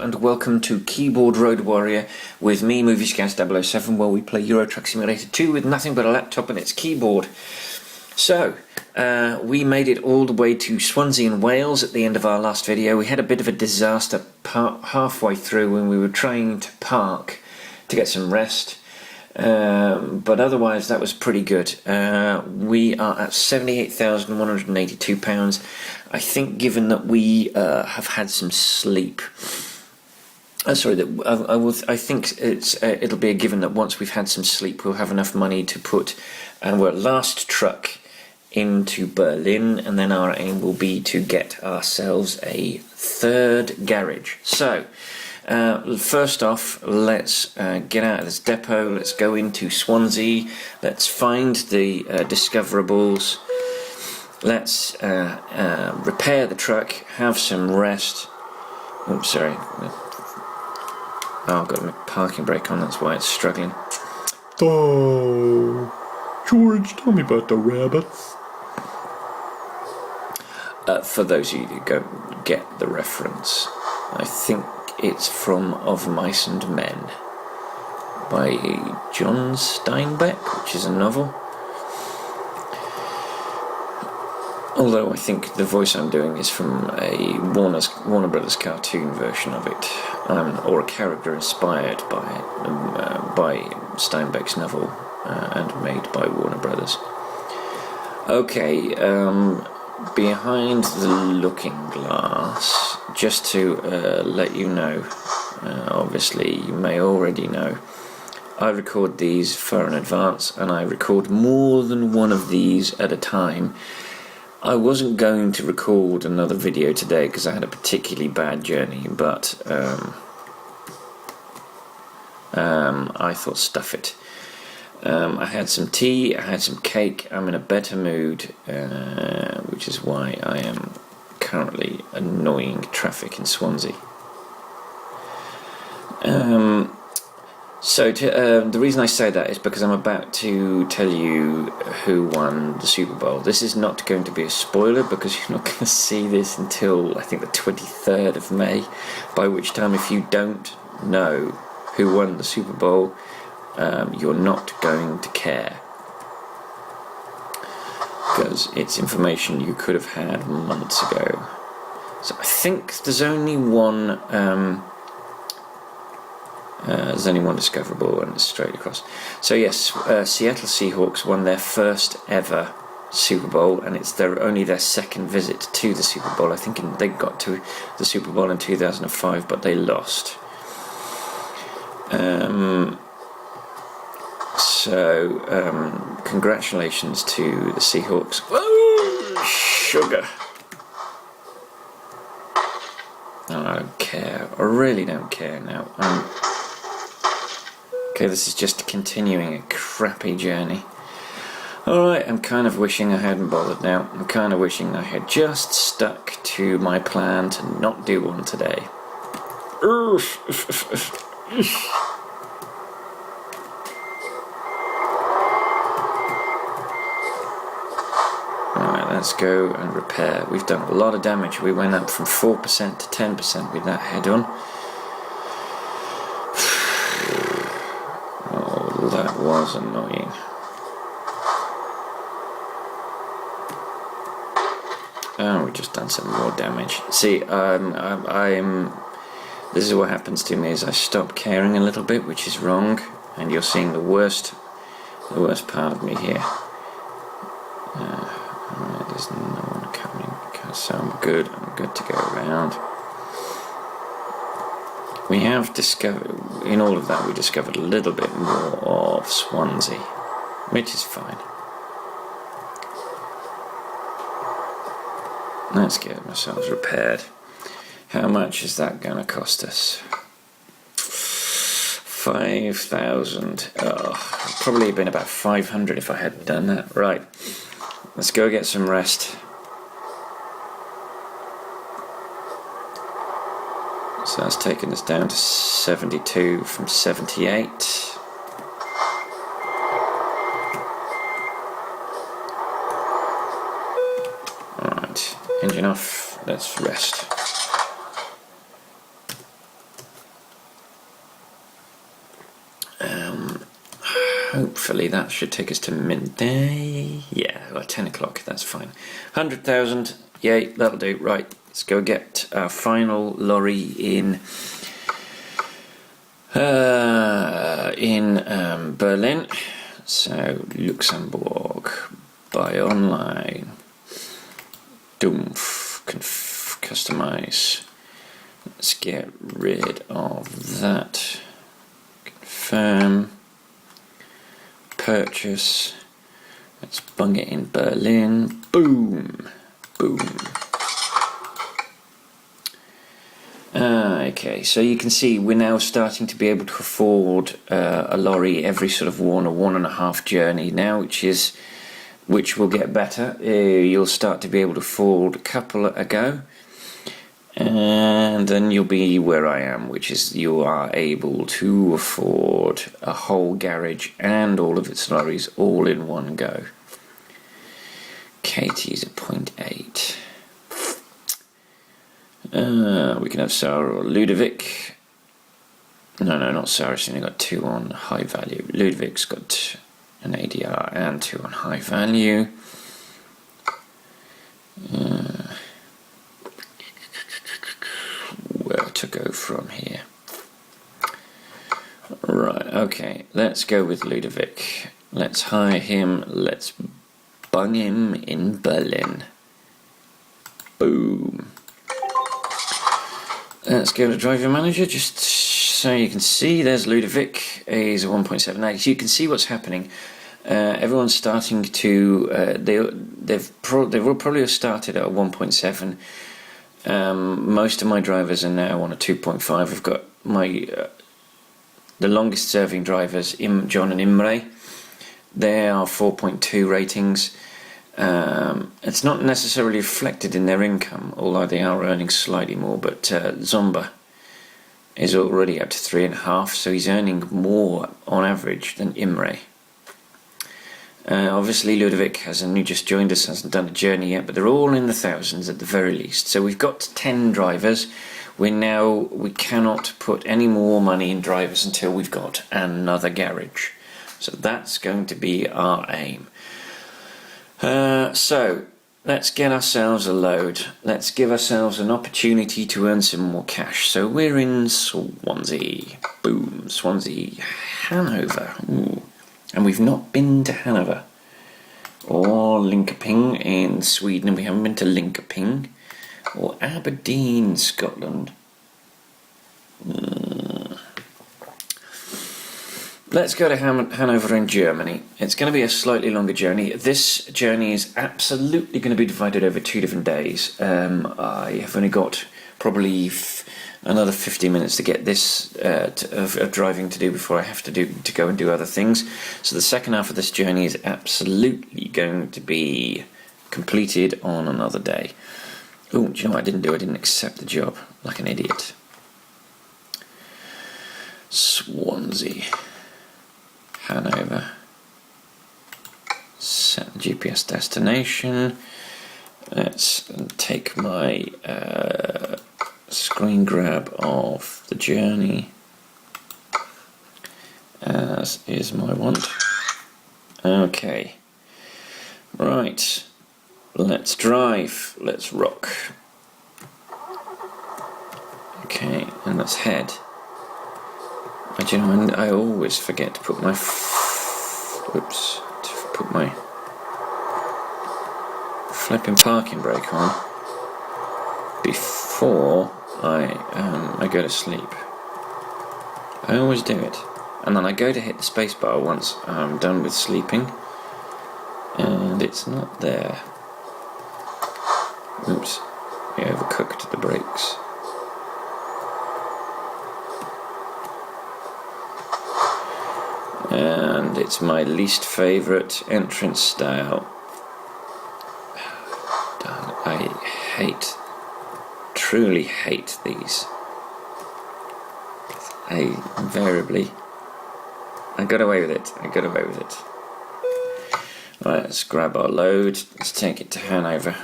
and welcome to Keyboard Road Warrior with me, Movie Scouts 007, where we play Euro Truck Simulator 2 with nothing but a laptop and its keyboard. So, we made it all the way to Swansea in Wales at the end of our last video. We had a bit of a disaster halfway through when we were trying to park to get some rest. But otherwise that was pretty good. We are at £78,182. I think, given that we have had some sleep, I think it'll be a given that once we've had some sleep we'll have enough money to put our last truck into Berlin, and then our aim will be to get ourselves a third garage. So first off, let's get out of this depot, let's go into Swansea, let's find the discoverables, let's repair the truck, have some rest. Oops, sorry. Oh, I've got my parking brake on, that's why it's struggling. Oh, George, tell me about the rabbits. For those of you who don't get the reference, I think it's from Of Mice and Men by John Steinbeck, which is a novel. Although I think the voice I'm doing is from a Warner Brothers cartoon version of it, or a character inspired by it, by Steinbeck's novel, and made by Warner Brothers. Okay, behind the looking glass, just to let you know, obviously you may already know, I record these far in advance, and I record more than one of these at a time. I wasn't going to record another video today because I had a particularly bad journey, but I thought stuff it. I had some tea, I had some cake, I'm in a better mood, which is why I am currently annoying traffic in Swansea. The reason I say that is because I'm about to tell you who won the Super Bowl. This is not going to be a spoiler because you're not going to see this until I think the 23rd of May, by which time, if you don't know who won the Super Bowl, you're not going to care, because it's information you could have had months ago. So I think there's only one discoverable, and it's straight across. So yes, Seattle Seahawks won their first ever Super Bowl, and it's only their second visit to the Super Bowl. I think they got to the Super Bowl in 2005, but they lost. Congratulations to the Seahawks. Whoa, sugar. Oh, I don't care. I really don't care now. Okay, this is just continuing a crappy journey. Alright, I'm kind of wishing I hadn't bothered now. I'm kind of wishing I had just stuck to my plan to not do one today. Alright, let's go and repair. We've done a lot of damage. We went up from 4% to 10% with that head-on. Oh, that was annoying. Oh, we've just done some more damage. See, this is what happens to me, is I stop caring a little bit, which is wrong, and you're seeing the worst part of me here. Alright, there's no one coming, so I'm good to go around. We have discovered, in all of that, we discovered a little bit more of Swansea, which is fine. Let's get ourselves repaired. How much is that going to cost us? 5,000. Oh, probably been about 500 if I hadn't done that. Right, let's go get some rest. So that's taken us down to 72 from 78. Alright, engine off, let's rest. hopefully that should take us to midday. Yeah, or 10 o'clock, that's fine. 100,000, yay, that'll do. Right, let's go get our final lorry in Berlin. So, Luxembourg, buy online, customize. Let's get rid of that. Confirm. Purchase. Let's bung it in Berlin. Boom. Boom. Okay, so you can see we're now starting to be able to afford a lorry every sort of 1 or 1.5 journey now, which will get better. You'll start to be able to afford a couple a go, and then you'll be where I am, which is you are able to afford a whole garage and all of its lorries all in one go. Katie's at 0.8. We can have Sarah or Ludovic. No, not Sarah. She's only got 2 on high value. Ludovic's got an ADR and 2 on high value. Where to go from here? Right, okay. Let's go with Ludovic. Let's hire him. Let's bung him in Berlin. Boom. Let's go to driver manager, just so you can see. There's Ludovic. He's a 1.78. So you can see what's happening. Everyone's starting to. They will probably have started at a 1.7. Most of my drivers are now on a 2.5. I've got my the longest serving drivers, John and Imre. They are 4.2 ratings. It's not necessarily reflected in their income, although they are earning slightly more, but Zomba is already up to 3.5, so he's earning more on average than Imre. Obviously Ludovic has just joined us, hasn't done a journey yet, but they're all in the thousands at the very least. So we've got 10 drivers. We cannot put any more money in drivers until we've got another garage. So that's going to be our aim. So let's get ourselves a load. Let's give ourselves an opportunity to earn some more cash. So we're in Swansea. Boom. Swansea. Hanover. Ooh. And we've not been to Hanover. Or Linköping in Sweden. We haven't been to Linköping. Or Aberdeen, Scotland. Let's go to Hanover in Germany. It's going to be a slightly longer journey. This journey is absolutely going to be divided over 2 different days. I have only got probably another 50 minutes to get this of driving to do before I have to go and do other things. So the second half of this journey is absolutely going to be completed on another day. Oh, do you know what I didn't do? I didn't accept the job like an idiot. Swansea. Hanover. Set the GPS destination. Let's take my screen grab of the journey, as is my want. Okay. Right. Let's drive. Let's rock. Okay, and let's head. I always forget to put my flipping parking brake on before I go to sleep. I always do it, and then I go to hit the spacebar once I'm done with sleeping, and it's not there. Oops, I overcooked the brakes. And it's my least favourite entrance style. I truly hate these. I got away with it. Right, let's grab our load. Let's take it to Hanover.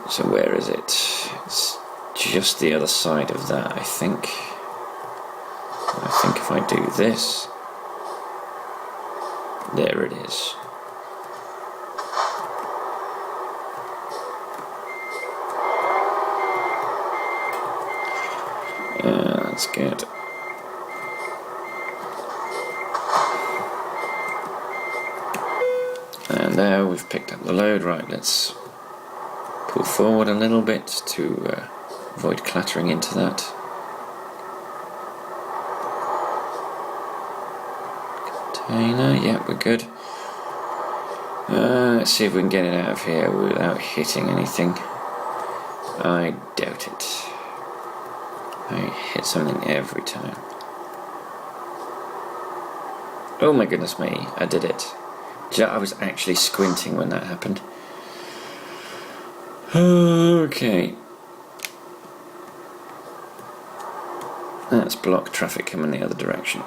So where is it? It's just the other side of that, I think. I think if I do this, There it is. That's good. And there we've picked up the load. Right, let's pull forward a little bit to avoid clattering into that. Container, yeah, we're good. Let's see if we can get it out of here without hitting anything. I doubt it. I hit something every time. Oh my goodness me, I did it. I was actually squinting when that happened. Okay. Let's block traffic coming the other direction.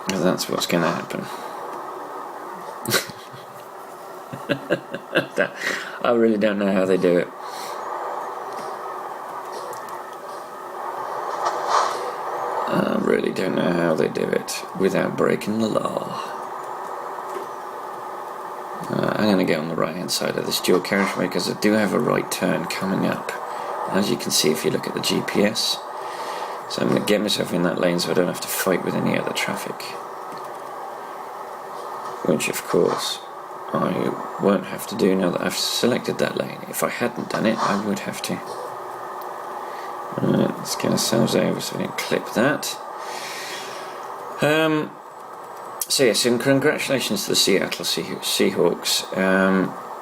Because that's what's going to happen. I really don't know how they do it. I really don't know how they do it without breaking the law. I'm going to get on the right hand side of this dual carriageway because I do have a right turn coming up, as you can see if you look at the GPS. So I'm going to get myself in that lane so I don't have to fight with any other traffic, which of course I won't have to do now that I've selected that lane. If I hadn't done it, I would have to. Right, let's get ourselves over so we can clip that. So yes, and congratulations to the Seattle Seahawks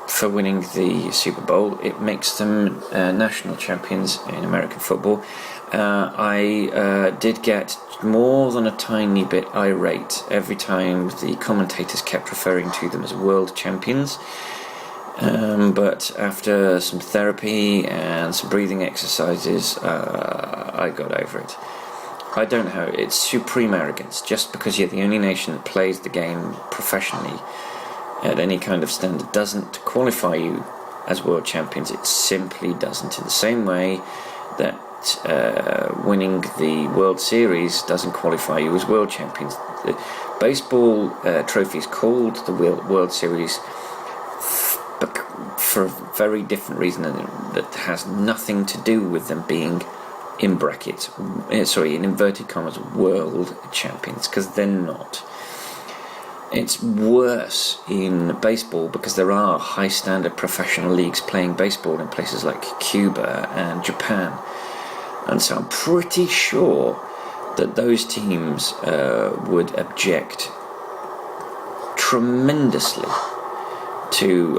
for winning the Super Bowl. It makes them national champions in American football. I did get more than a tiny bit irate every time the commentators kept referring to them as world champions. But after some therapy and some breathing exercises, I got over it. I don't know, it's supreme arrogance. Just because you're the only nation that plays the game professionally at any kind of standard doesn't qualify you as world champions. It simply doesn't. In the same way that winning the World Series doesn't qualify you as world champions. The baseball trophy is called the World Series for a very different reason, that has nothing to do with them being, in brackets, in inverted commas, world champions, because they're not. It's worse in baseball because there are high standard professional leagues playing baseball in places like Cuba and Japan, and so I'm pretty sure that those teams would object tremendously to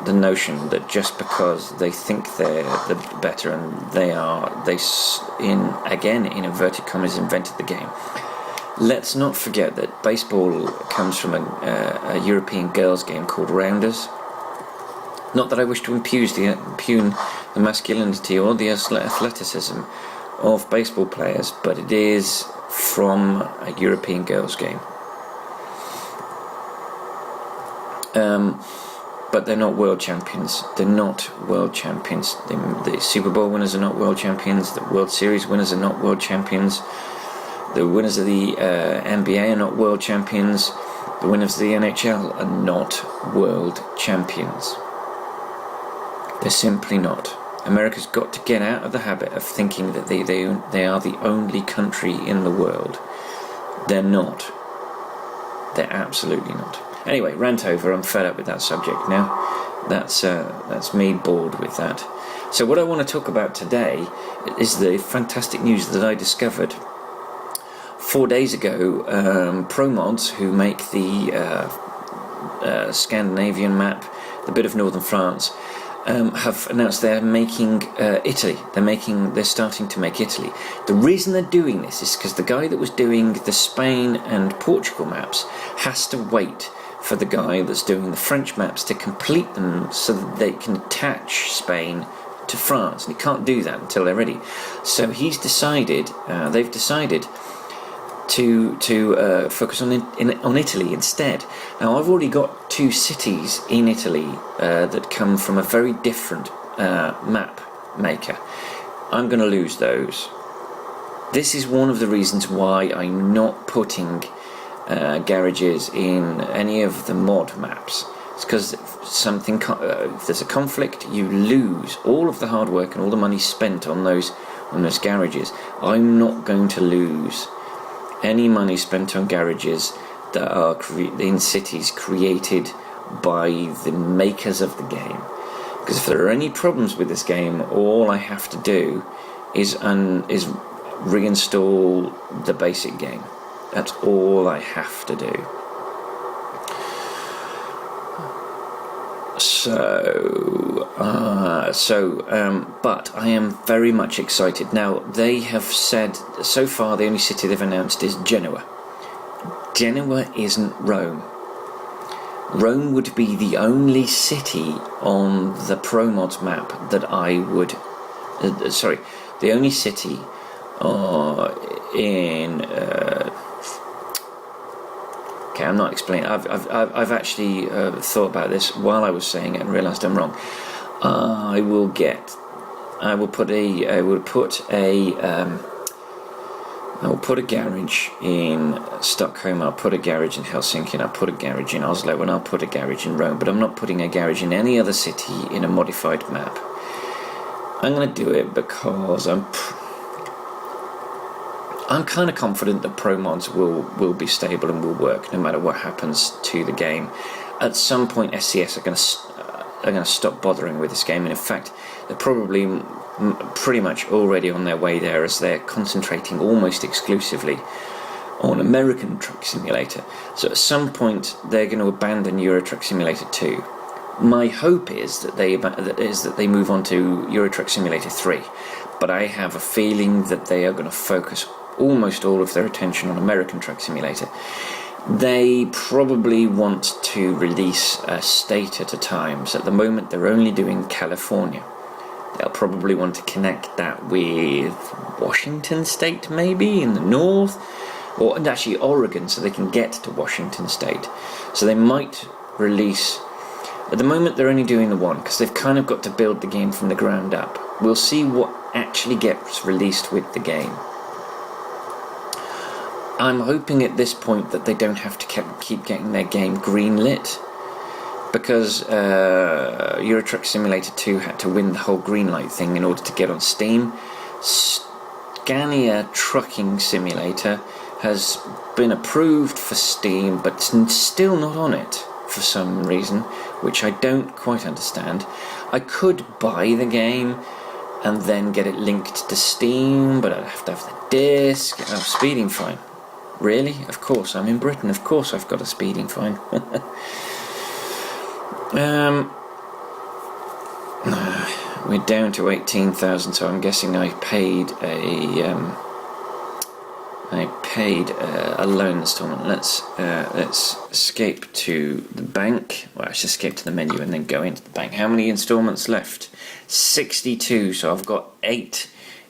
the notion that just because they think they're the better and they in inverted commas invented the game. Let's not forget that baseball comes from a European girls' game called rounders. Not that I wish to impugn the masculinity or the athleticism of baseball players, but it is from a European girls' game. But they're not world champions. They're not world champions. The Super Bowl winners are not world champions. The World Series winners are not world champions. The winners of the NBA are not world champions. The winners of the NHL are not world champions. They're simply not. America's got to get out of the habit of thinking that they are the only country in the world. They're not. They're absolutely not. Anyway, rant over. I'm fed up with that subject now. That's me bored with that. So what I want to talk about today is the fantastic news that I discovered 4 days ago. ProMods, who make the Scandinavian map, the bit of northern France, have announced they're making Italy. They're starting to make Italy. The reason they're doing this is because the guy that was doing the Spain and Portugal maps has to wait for the guy that's doing the French maps to complete them so that they can attach Spain to France, and he can't do that until they're ready. So they've decided to focus on Italy instead. Now, I've already got 2 cities in Italy that come from a very different map maker. I'm going to lose those. This is one of the reasons why I'm not putting garages in any of the mod maps. It's because if there's a conflict, you lose all of the hard work and all the money spent on those garages. I'm not going to lose any money spent on garages that are in cities created by the makers of the game. Because if there are any problems with this game, all I have to do is reinstall the basic game. That's all I have to do. But I am very much excited. Now, they have said, so far the only city they've announced is Genoa. Genoa isn't Rome. Rome would be the only city on the ProMods map that I would... the only city in... Okay, I'm not explaining. I've actually thought about this while I was saying it and realised I'm wrong. I will put a garage in Stockholm. I'll put a garage in Helsinki. And I'll put a garage in Oslo, and I'll put a garage in Rome. But I'm not putting a garage in any other city in a modified map. I'm going to do it because I'm kind of confident that ProMods will be stable and will work no matter what happens to the game. At some point, SCS are going to stop bothering with this game, and in fact, they're probably pretty much already on their way there, as they're concentrating almost exclusively on American Truck Simulator. So at some point, they're going to abandon Euro Truck Simulator 2. My hope is that they move on to Euro Truck Simulator 3, but I have a feeling that they are going to focus almost all of their attention on American Truck Simulator. They probably want to release a state at a time, so at the moment they're only doing California. They'll probably want to connect that with Washington State, maybe, in the north, or and actually Oregon, so they can get to Washington State. So they might release... At the moment they're only doing the one, because they've kind of got to build the game from the ground up. We'll see what actually gets released with the game. I'm hoping at this point that they don't have to keep getting their game greenlit, because Euro Truck Simulator 2 had to win the whole greenlight thing in order to get on Steam. Scania Trucking Simulator has been approved for Steam, but still not on it for some reason, which I don't quite understand. I could buy the game and then get it linked to Steam, but I'd have to have the disc. Oh, speeding fine. Really? Of course, I'm in Britain. Of course I've got a speeding fine. We're down to 18,000, so I'm guessing I paid a loan installment. Let's escape to the bank. Well, let's escape to the menu and then go into the bank. How many installments left? 62. So I've got 8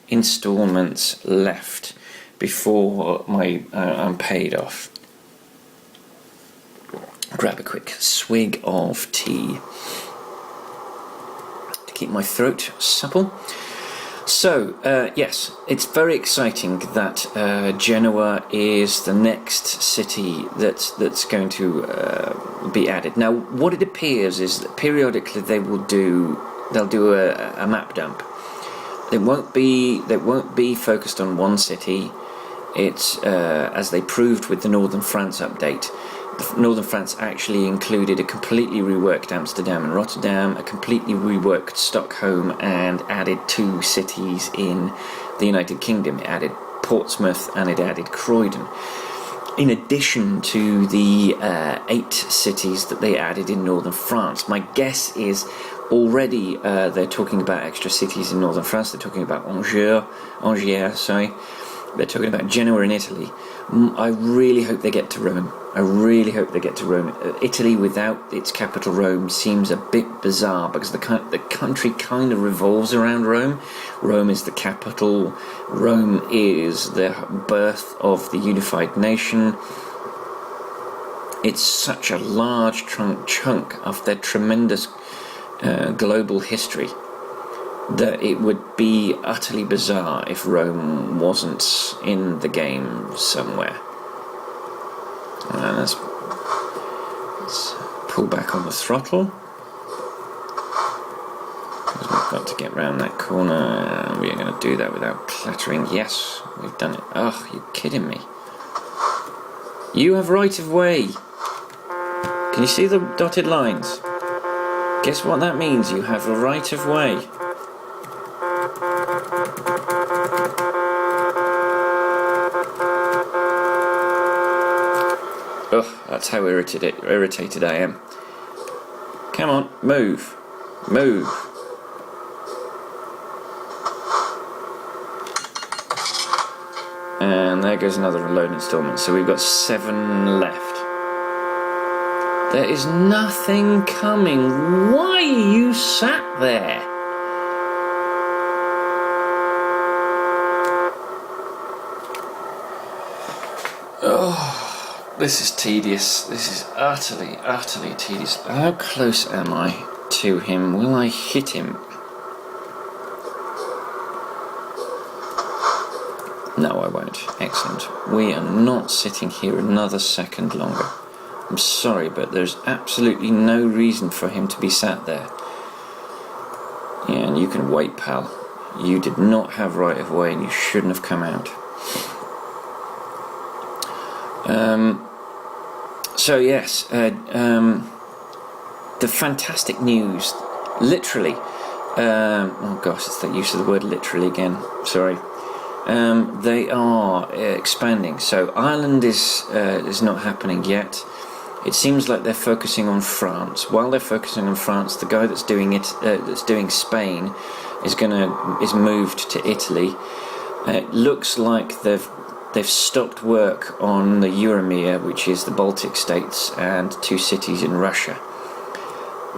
installments left before I'm paid off. Grab a quick swig of tea to keep my throat supple. So, yes, it's very exciting that Genoa is the next city that's going to be added. Now, what it appears is that periodically they'll do a map dump. It won't be focused on one city. It's as they proved with the Northern France update. Northern France actually included a completely reworked Amsterdam and Rotterdam, a completely reworked Stockholm, and added 2 cities in the United Kingdom. It added Portsmouth and it added Croydon, in addition to the 8 cities that they added in Northern France. My guess is already they're talking about extra cities in Northern France. They're talking about Angers. They're talking about Genoa in Italy. I really hope they get to Rome. Italy without its capital Rome seems a bit bizarre, because the country kind of revolves around Rome. Rome is the capital. Rome is the birth of the unified nation. It's such a large chunk of their tremendous global history that it would be utterly bizarre if Rome wasn't in the game somewhere. And let's pull back on the throttle. Because we've got to get round that corner, and we're going to do that without clattering. Yes, we've done it. Oh, you're kidding me. You have right of way. Can you see the dotted lines? Guess what that means? You have a right of way. Ugh, that's how irritated I am. Come on, move. Move. And there goes another loan instalment. So we've got 7 left. There is nothing coming. Why are you sat there? Oh, this is tedious. This is utterly, utterly tedious. How close am I to him? Will I hit him? No, I won't. Excellent. We are not sitting here another second longer. I'm sorry, but there's absolutely no reason for him to be sat there. Yeah, and you can wait, pal. You did not have right of way, and you shouldn't have come out. So yes, the fantastic news, literally. Oh gosh, it's that use of the word literally again. Sorry. They are expanding. So Ireland is not happening yet. It seems like they're focusing on France. While they're focusing on France, the guy that's doing Spain, is moved to Italy. It looks like they've stopped work on the Euromir, which is the Baltic states, and 2 cities in Russia.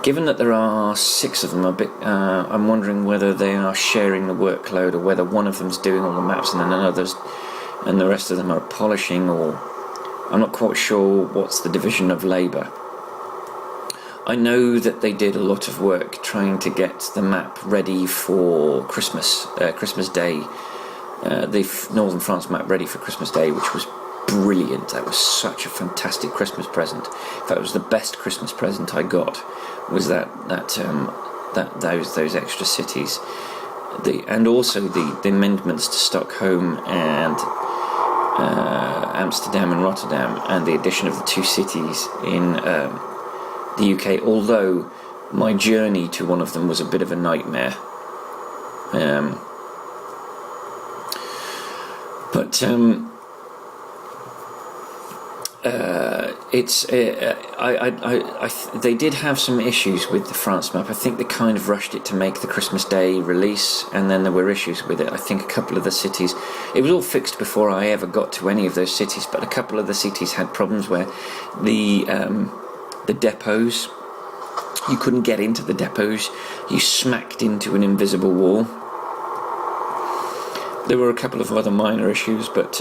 Given that there are 6 of them, I'm wondering whether they are sharing the workload, or whether one of them's doing all the maps and then and the rest of them are polishing, or I'm not quite sure what's the division of labour. I know that they did a lot of work trying to get the map ready for Christmas Day, the Northern France map ready for Christmas Day, which was brilliant. That was such a fantastic Christmas present. In fact, it was the best Christmas present I got. Was those extra cities, and also the amendments to Stockholm and Amsterdam and Rotterdam, and the addition of the 2 cities in the UK. Although my journey to one of them was a bit of a nightmare. They did have some issues with the France map. I think they kind of rushed it to make the Christmas Day release, and then there were issues with it. I think a couple of the cities, it was all fixed before I ever got to any of those cities, but a couple of the cities had problems where the depots, you couldn't get into the depots, you smacked into an invisible wall. There were a couple of other minor issues, but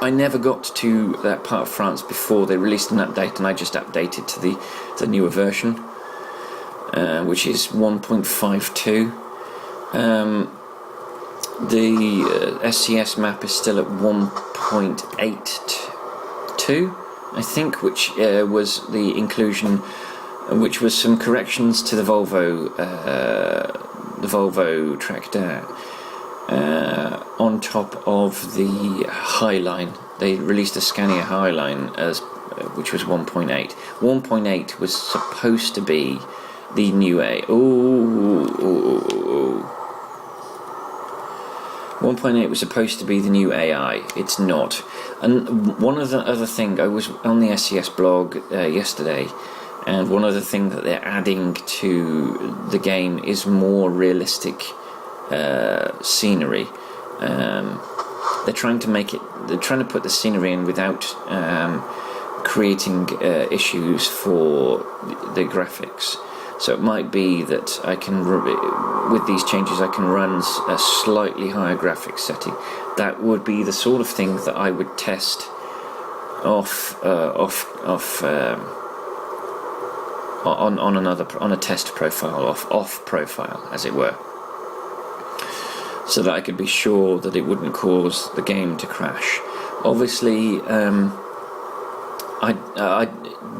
I never got to that part of France before they released an update, and I just updated to the newer version, which is 1.52. The SCS map is still at 1.82, I think, which was the inclusion, which was some corrections to the Volvo tractor. On top of the Highline, they released a Scania Highline which was 1.8. 1.8 was supposed to be the new A. 1.8 was supposed to be the new AI. It's not. And one of the other thing, I was on the SCS blog yesterday, and one other thing that they're adding to the game is more realistic scenery. They're trying to put the scenery in without creating issues for the graphics. So it might be that I can, with these changes, I can run a slightly higher graphics setting. That would be the sort of thing that I would test on a test profile, off profile, as it were, so that I could be sure that it wouldn't cause the game to crash. Obviously,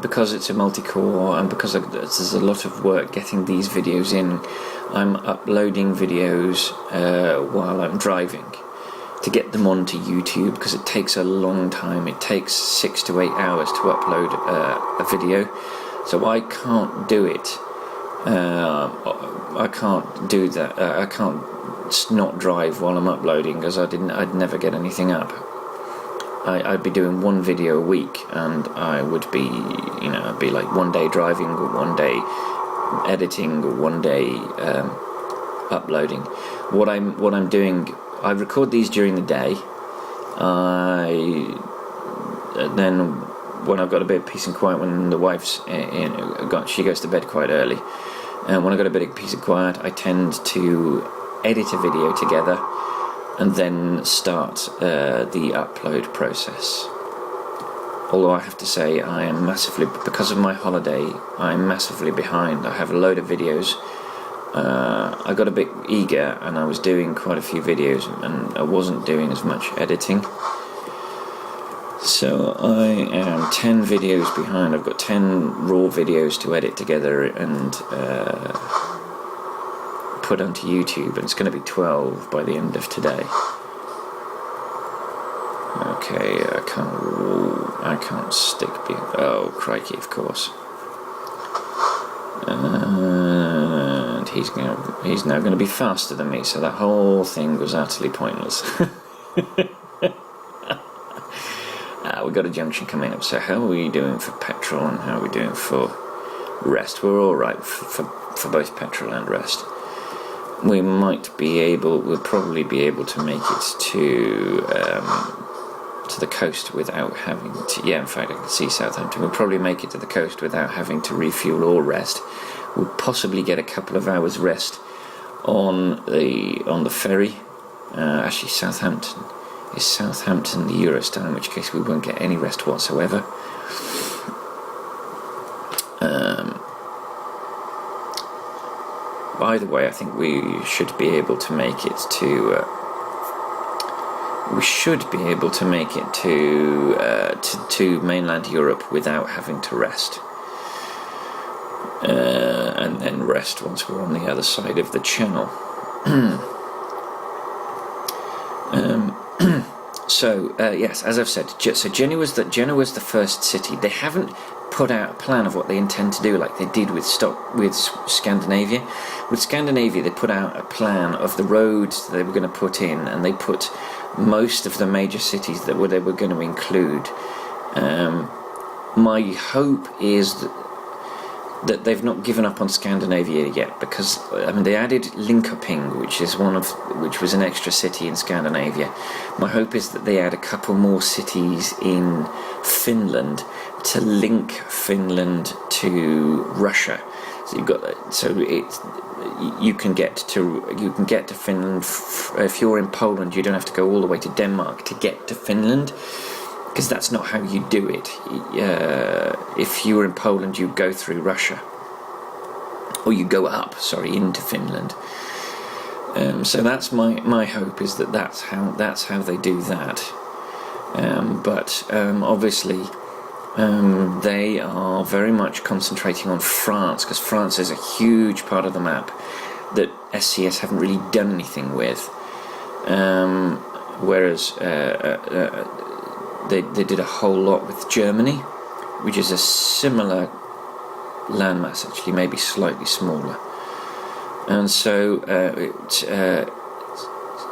because it's a multi-core and because there's a lot of work getting these videos in, I'm uploading videos while I'm driving to get them onto YouTube, because it takes a long time. It takes 6 to 8 hours to upload a video, so I can't do it. I can't do that. I can't not drive while I'm uploading, because I'd never get anything up. I'd be doing one video a week, and I would be, I'd be like one day driving, or one day editing, or one day uploading. What I'm doing, I record these during the day. Then when I've got a bit of peace and quiet, when the wife's she goes to bed quite early, and when I've got a bit of peace and quiet, I tend to edit a video together and then start the upload process. Although I have to say, I am massively, because of my holiday, I'm massively behind. I have a load of videos. I got a bit eager, and I was doing quite a few videos, and I wasn't doing as much editing. So I am 10 videos behind. I've got 10 raw videos to edit together and put onto YouTube, and it's going to be 12 by the end of today. Okay, I can't stick. Oh crikey! Of course. And he's now going to be faster than me, so that whole thing was utterly pointless. We've got a junction coming up. So how are we doing for petrol, and how are we doing for rest? We're all right for both petrol and rest. We'll probably be able to make it to the coast without having to. Yeah, in fact, I can see Southampton. We'll probably make it to the coast without having to refuel or rest. We'll possibly get a couple of hours rest on the ferry. Actually, Southampton the Eurostar, in which case we won't get any rest whatsoever. Either way, I think we should be able to make it to. To mainland Europe without having to rest, and then rest once we're on the other side of the channel. Yes, as I've said, so Genoa was the first city. They haven't put out a plan of what they intend to do, like they did with Scandinavia. With Scandinavia, they put out a plan of the roads they were going to put in, and they put most of the major cities that they were going to include. My hope is that they've not given up on Scandinavia yet, because they added Linköping, which was an extra city in Scandinavia. My hope is that they add a couple more cities in Finland to link Finland to Russia. So you can get to Finland. If you're in Poland, you don't have to go all the way to Denmark to get to Finland, because that's not how you do it. If you were in Poland, you go through Russia, or you go up, into Finland. So that's my hope, is that's how they do that. But obviously, they are very much concentrating on France, because France is a huge part of the map that SCS haven't really done anything with. Whereas they did a whole lot with Germany, which is a similar landmass, actually, maybe slightly smaller. And so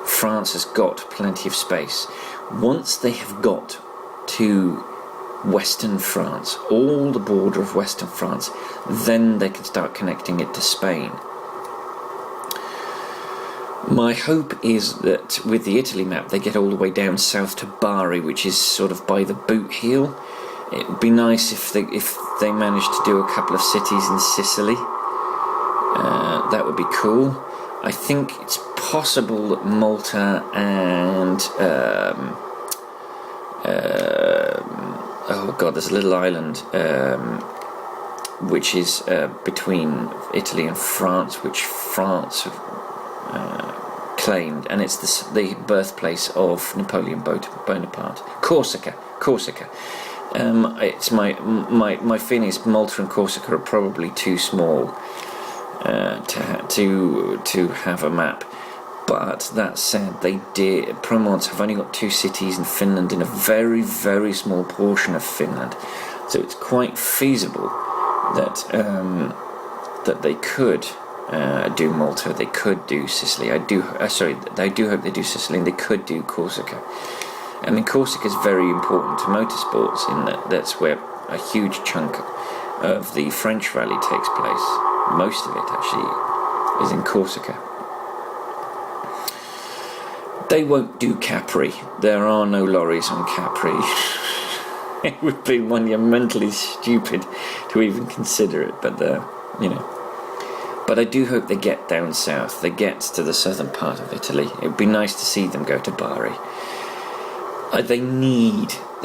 France has got plenty of space. Once they have got to Western France, all the border of Western France, then they can start connecting it to Spain. My hope is that with the Italy map, they get all the way down south to Bari, which is sort of by the boot heel. It would be nice if they managed to do a couple of cities in Sicily. That would be cool. I think it's possible that Malta and there's a little island which is between Italy and France, which France claimed, and it's the birthplace of Napoleon Bonaparte. Corsica. It's my feeling is Malta and Corsica are probably too small to have a map. But that said, ProMods have only got 2 cities in Finland, in a very, very small portion of Finland, so it's quite feasible that that they could do Malta, they could do Sicily. I do hope they do Sicily, and they could do Corsica. I mean, Corsica is very important to motorsports in that that's where a huge chunk of the French rally takes place. Most of it actually is in Corsica. They won't do Capri. There are no lorries on Capri. It would be monumentally stupid to even consider it, but But I do hope they get down south. They get to the southern part of Italy. It would be nice to see them go to Bari. They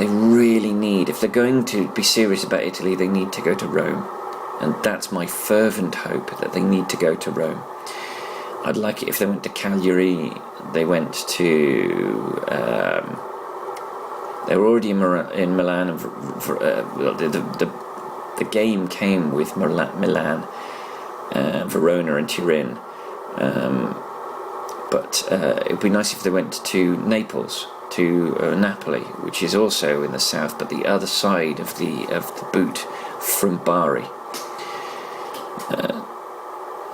really need, if they're going to be serious about Italy, they need to go to Rome. And that's my fervent hope, that they need to go to Rome. I'd like it if they went to Cagliari, they went to... they were already in Milan, and the game came with Milan, Verona and Turin. But it would be nice if they went to Naples, to Napoli, which is also in the south, but the other side of the boot from Bari.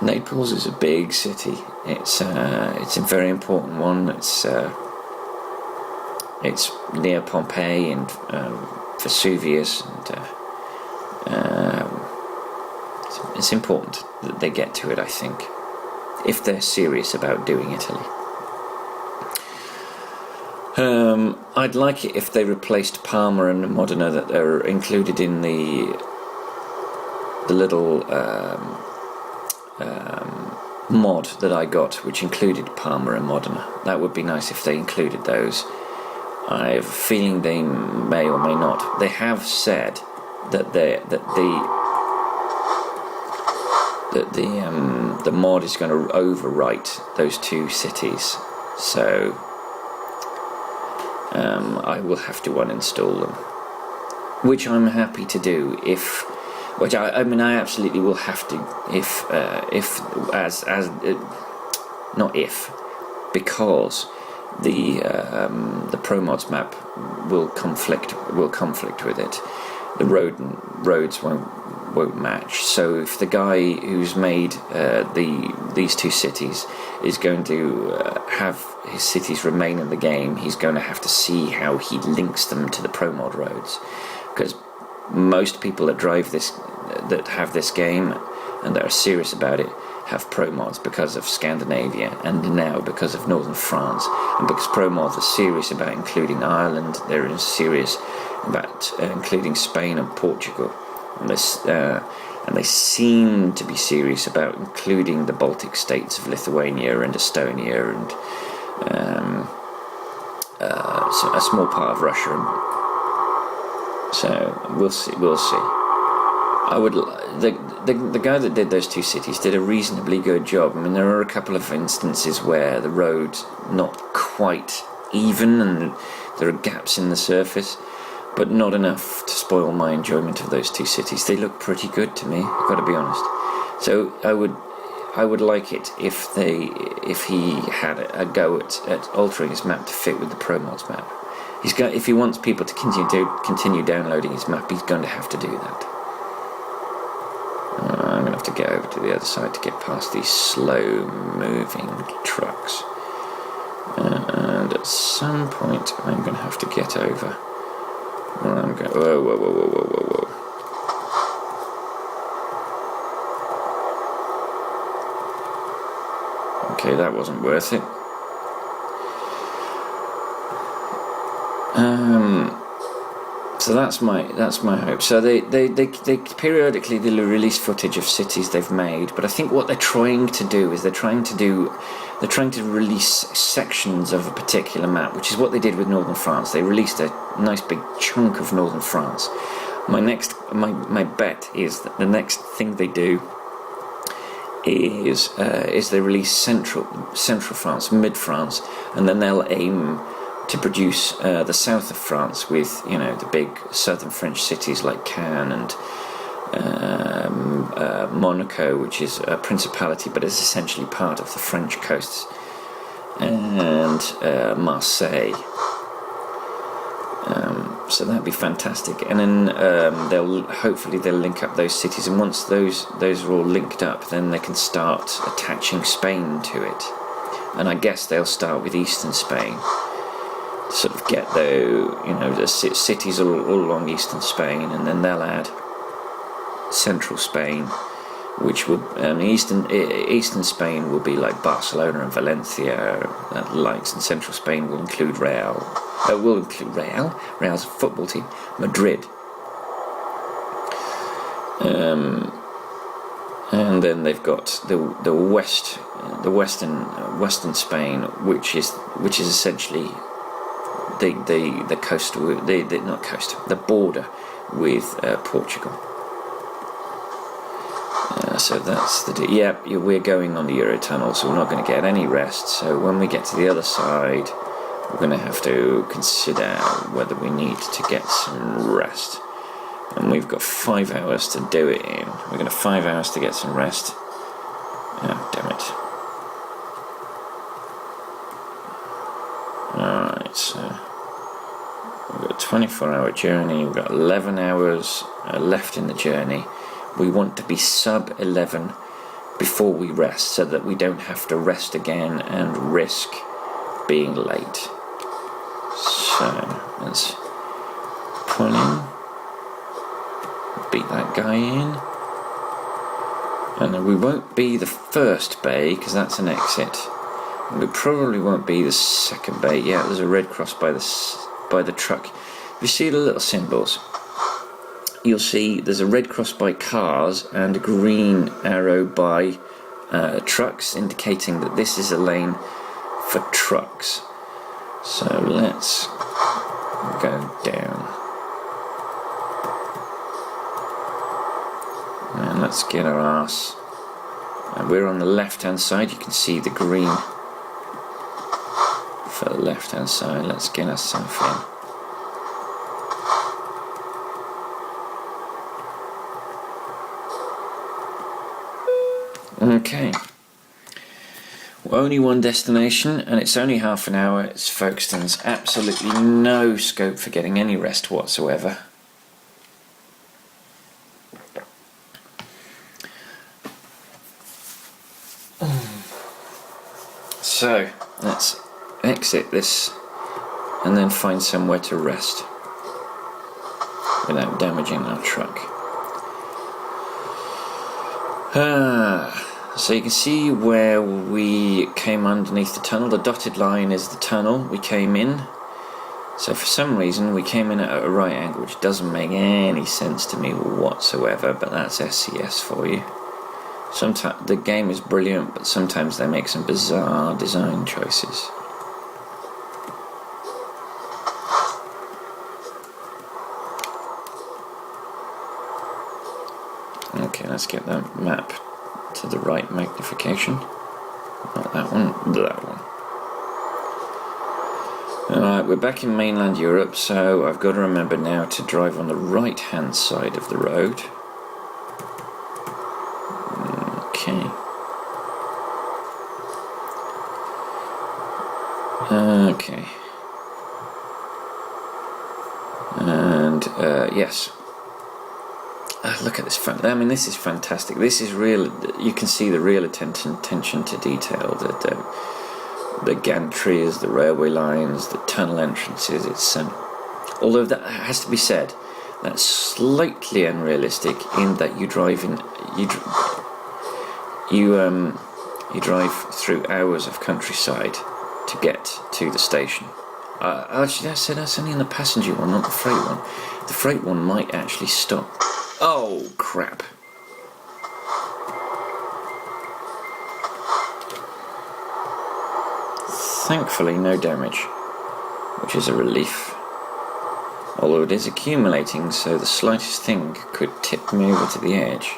Naples is a big city. It's a very important one. It's near Pompeii and Vesuvius, and it's important that they get to it, I think, if they're serious about doing Italy. I'd like it if they replaced Parma and Modena, that they're included in the little mod that I got, which included Parma and Modena. That would be nice if they included those. I have a feeling they may or may not. They have said that the mod is going to overwrite those 2 cities, so I will have to uninstall them, which I'm happy to do I absolutely will have to because the ProMods map will conflict with it. The roads won't match. So if the guy who's made these 2 cities is going to have his cities remain in the game, he's going to have to see how he links them to the ProMod roads, because most people that have this game and that are serious about it have ProMods because of Scandinavia, and now because of Northern France, and because ProMods are serious about including Ireland. They're serious about including Spain and Portugal, and they seem to be serious about including the Baltic states of Lithuania and Estonia and a small part of Russia. So we'll see. The guy that did those 2 cities did a reasonably good job. I mean, there are a couple of instances where the road's not quite even and there are gaps in the surface, but not enough to spoil my enjoyment of those 2 cities. They look pretty good to me, I've got to be honest. So I would like it if he had a go at altering his map to fit with the ProMods map. If he wants people to continue downloading his map, he's going to have to do that. I'm going to have to get over to the other side to get past these slow-moving trucks. And at some point, I'm going to have to get over. Where I'm going. Whoa. Okay, that wasn't worth it. So that's my hope. So they periodically they'll release footage of cities they've made, but I think what they're trying to do is they're trying to release sections of a particular map, which is what they did with Northern France. They released a nice big chunk of Northern France. My bet is that the next thing they do is they release central France, mid France, and then they'll aim to produce the south of France with, you know, the big southern French cities like Cannes and Monaco, which is a principality but is essentially part of the French coasts, and Marseille. So that'd be fantastic. And then hopefully they'll link up those cities, and once those are all linked up, then they can start attaching Spain to it. And I guess they'll start with eastern Spain, sort of get the cities all along eastern Spain, and then they'll add central Spain, which will eastern Spain will be like Barcelona and Valencia likes, and central Spain will include Real's a football team, Madrid, and then they've got the western Spain, which is essentially the coast, not coast, the border with Portugal. So that's we're going on the Eurotunnel, so we're not going to get any rest. So when we get to the other side, we're going to have to consider whether we need to get some rest. And we've got 5 hours to do it in. We're going to have 5 hours to get some rest. Oh, damn it. Alright, so we've got a 24-hour journey. We've got 11 hours left in the journey. We want to be sub 11 before we rest, so that we don't have to rest again and risk being late. So let's pull in, beat that guy in, and then we won't be the first bay because that's an exit. And we probably won't be the second bay. Yeah, there's a red cross by the truck. If you see the little symbols, you'll see there's a red cross by cars and a green arrow by trucks, indicating that this is a lane for trucks. So let's go down. And let's get our arse. And we're on the left hand side, you can see the green for the left hand side. Let's get ourselves in. Okay. Well, only one destination, and it's only half an hour. It's Folkestone. There's absolutely no scope for getting any rest whatsoever. So let's exit this and then find somewhere to rest without damaging our truck. So you can see where we came underneath the tunnel. The dotted line is the tunnel we came in. So for some reason we came in at a right angle, which doesn't make any sense to me whatsoever, but that's SCS for you. Sometimes the game is brilliant, but sometimes they make some bizarre design choices. Okay, let's get that map to the right magnification. Not that one, that one. Alright, we're back in mainland Europe, so I've got to remember now to drive on the right hand side of the road. Okay. Okay. And yes. Look at this front. I mean, this is fantastic. This is real. You can see the real attention to detail. The gantries, the railway lines, the tunnel entrances. It's although that has to be said, that's slightly unrealistic in that you drive in. You drive through hours of countryside to get to the station. Actually, I said that's only in the passenger one, not the freight one. The freight one might actually stop. Oh, crap. Thankfully, no damage, which is a relief. Although it is accumulating, so the slightest thing could tip me over to the edge.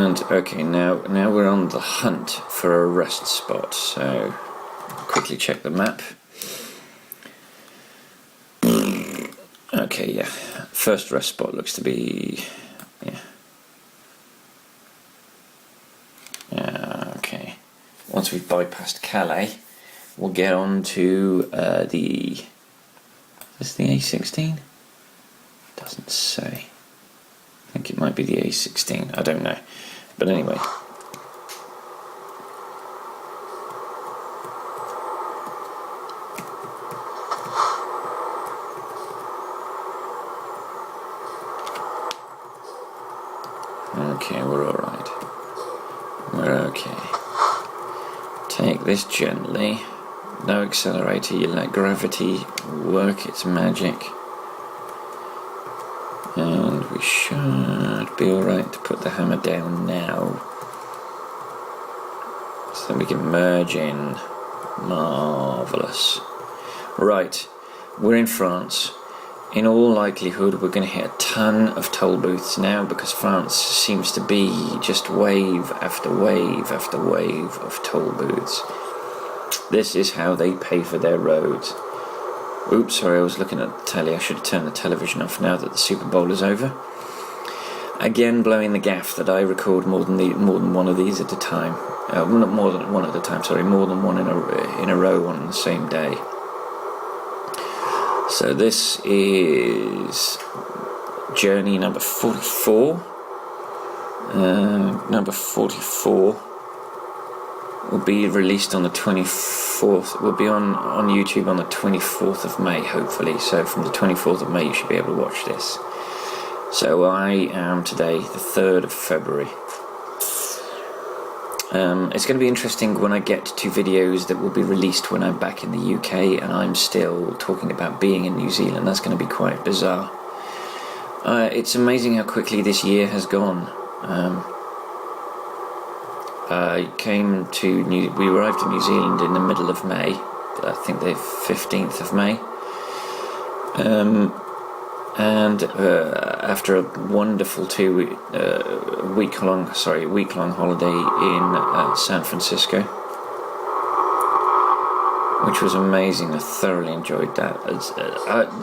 And okay, now we're on the hunt for a rest spot. So quickly check the map. Okay, yeah. First rest spot looks to be, yeah. Okay. Once we've bypassed Calais, we'll get on to the. Is this the A16? Doesn't say. I think it might be the A16. I don't know. But anyway. Okay, we're alright. We're okay. Take this gently. No accelerator, you let gravity work its magic. And we should be alright to put the hammer down now. So we can merge in. Marvellous. Right, we're in France. In all likelihood, we're going to hit a ton of toll booths now because France seems to be just wave after wave after wave of toll booths. This is how they pay for their roads. Oops, sorry, I was looking at the telly. I should have turned the television off now that the Super Bowl is over. Again, blowing the gaff that I record more than one of these at a time. Not more than one at a time. Sorry, more than one in a row on the same day. So this is journey number 44. Number 44 will be released on the 24th. Will be on YouTube on the 24th of May, hopefully. So from the 24th of May, you should be able to watch this. So I am today, the 3rd of February. It's going to be interesting when I get to videos that will be released when I'm back in the UK and I'm still talking about being in New Zealand. That's going to be quite bizarre. It's amazing how quickly this year has gone. We arrived in New Zealand in the middle of May, I think the 15th of May. And after a wonderful week-long holiday in San Francisco, which was amazing. I thoroughly enjoyed that.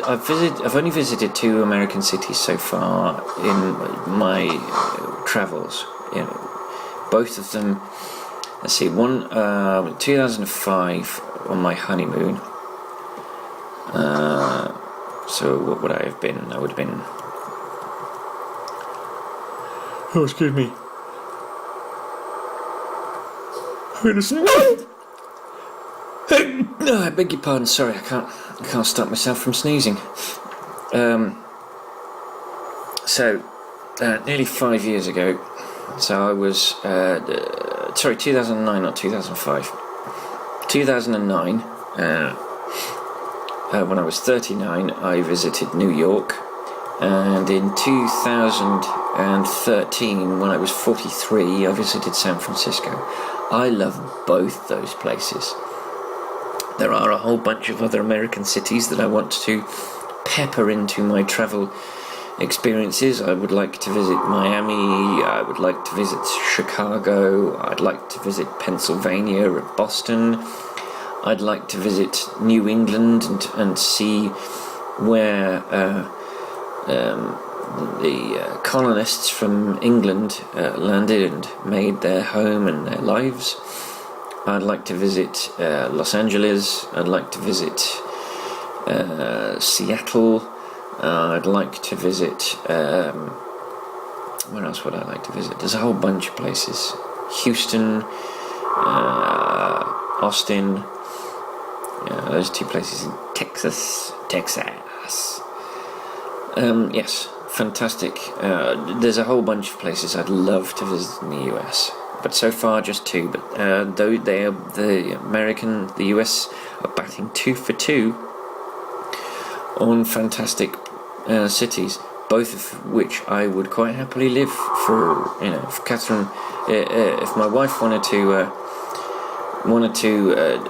I've only visited 2 American cities so far in my travels. Both of them. Let's see. One 2005 on my honeymoon. So what would I have been? I would have been... Oh, excuse me. No, I beg your pardon. Sorry, I can't stop myself from sneezing. Nearly 5 years ago. So I was 2009, not 2005. 2009. When I was 39, I visited New York, and in 2013, when I was 43, I visited San Francisco. I love both those places. There are a whole bunch of other American cities that I want to pepper into my travel experiences. I would like to visit Miami, I would like to visit Chicago, I'd like to visit Pennsylvania or Boston. I'd like to visit New England and see where the colonists from England landed and made their home and their lives. I'd like to visit Los Angeles. I'd like to visit Seattle. I'd like to visit... where else would I like to visit? There's a whole bunch of places. Houston, Austin... those 2 places in Texas. Yes, fantastic. There's a whole bunch of places I'd love to visit in the US, but so far just 2. But though the US are batting 2 for 2 on fantastic cities, both of which I would quite happily live for. If Catherine, if my wife wanted to,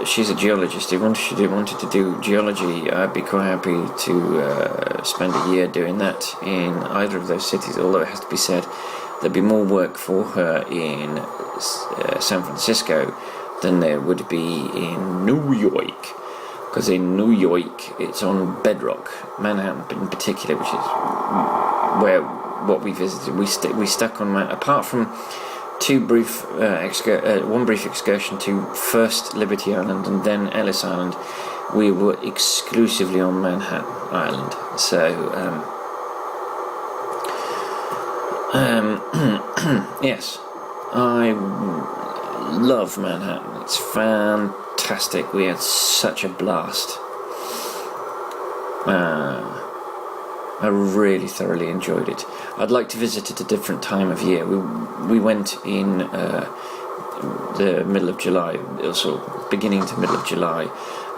she's a geologist. If she wanted to do geology, I'd be quite happy to spend a year doing that in either of those cities. Although it has to be said, there'd be more work for her in San Francisco than there would be in New York. Because in New York, it's on bedrock. Manhattan in particular, which is what we visited. We stuck on apart from one brief excursion to first Liberty Island and then Ellis Island. We were exclusively on Manhattan Island. So yes, I love Manhattan. It's fantastic. We had such a blast. I really thoroughly enjoyed it. I'd like to visit at a different time of year. We went in the middle of July, also beginning to middle of July,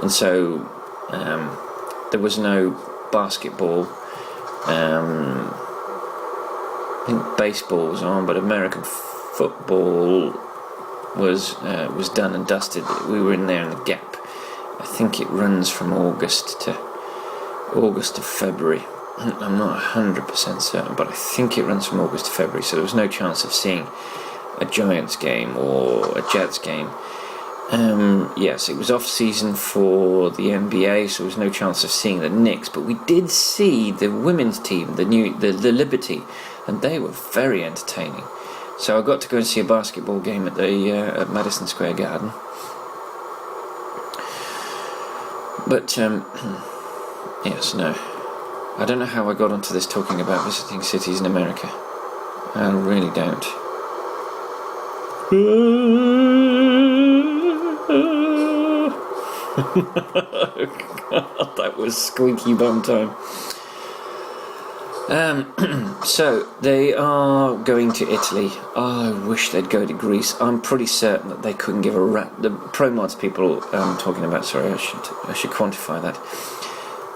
and so there was no basketball. I think baseball was on, but American football was done and dusted. We were in there in the gap. I think it runs from August to February. I'm not 100% certain, but I think it runs from August to February, so there was no chance of seeing a Giants game or a Jets game. Yes, it was off season for the NBA, so there was no chance of seeing the Knicks, but we did see the women's team, the Liberty, and they were very entertaining. So I got to go and see a basketball game at the at Madison Square Garden. But yes, no. I don't know how I got onto this talking about visiting cities in America. I really don't. God, that was squeaky bum time. So they are going to Italy. I wish they'd go to Greece. I'm pretty certain that they couldn't give a rat. The ProMods people I'm talking about. Sorry, I should quantify that.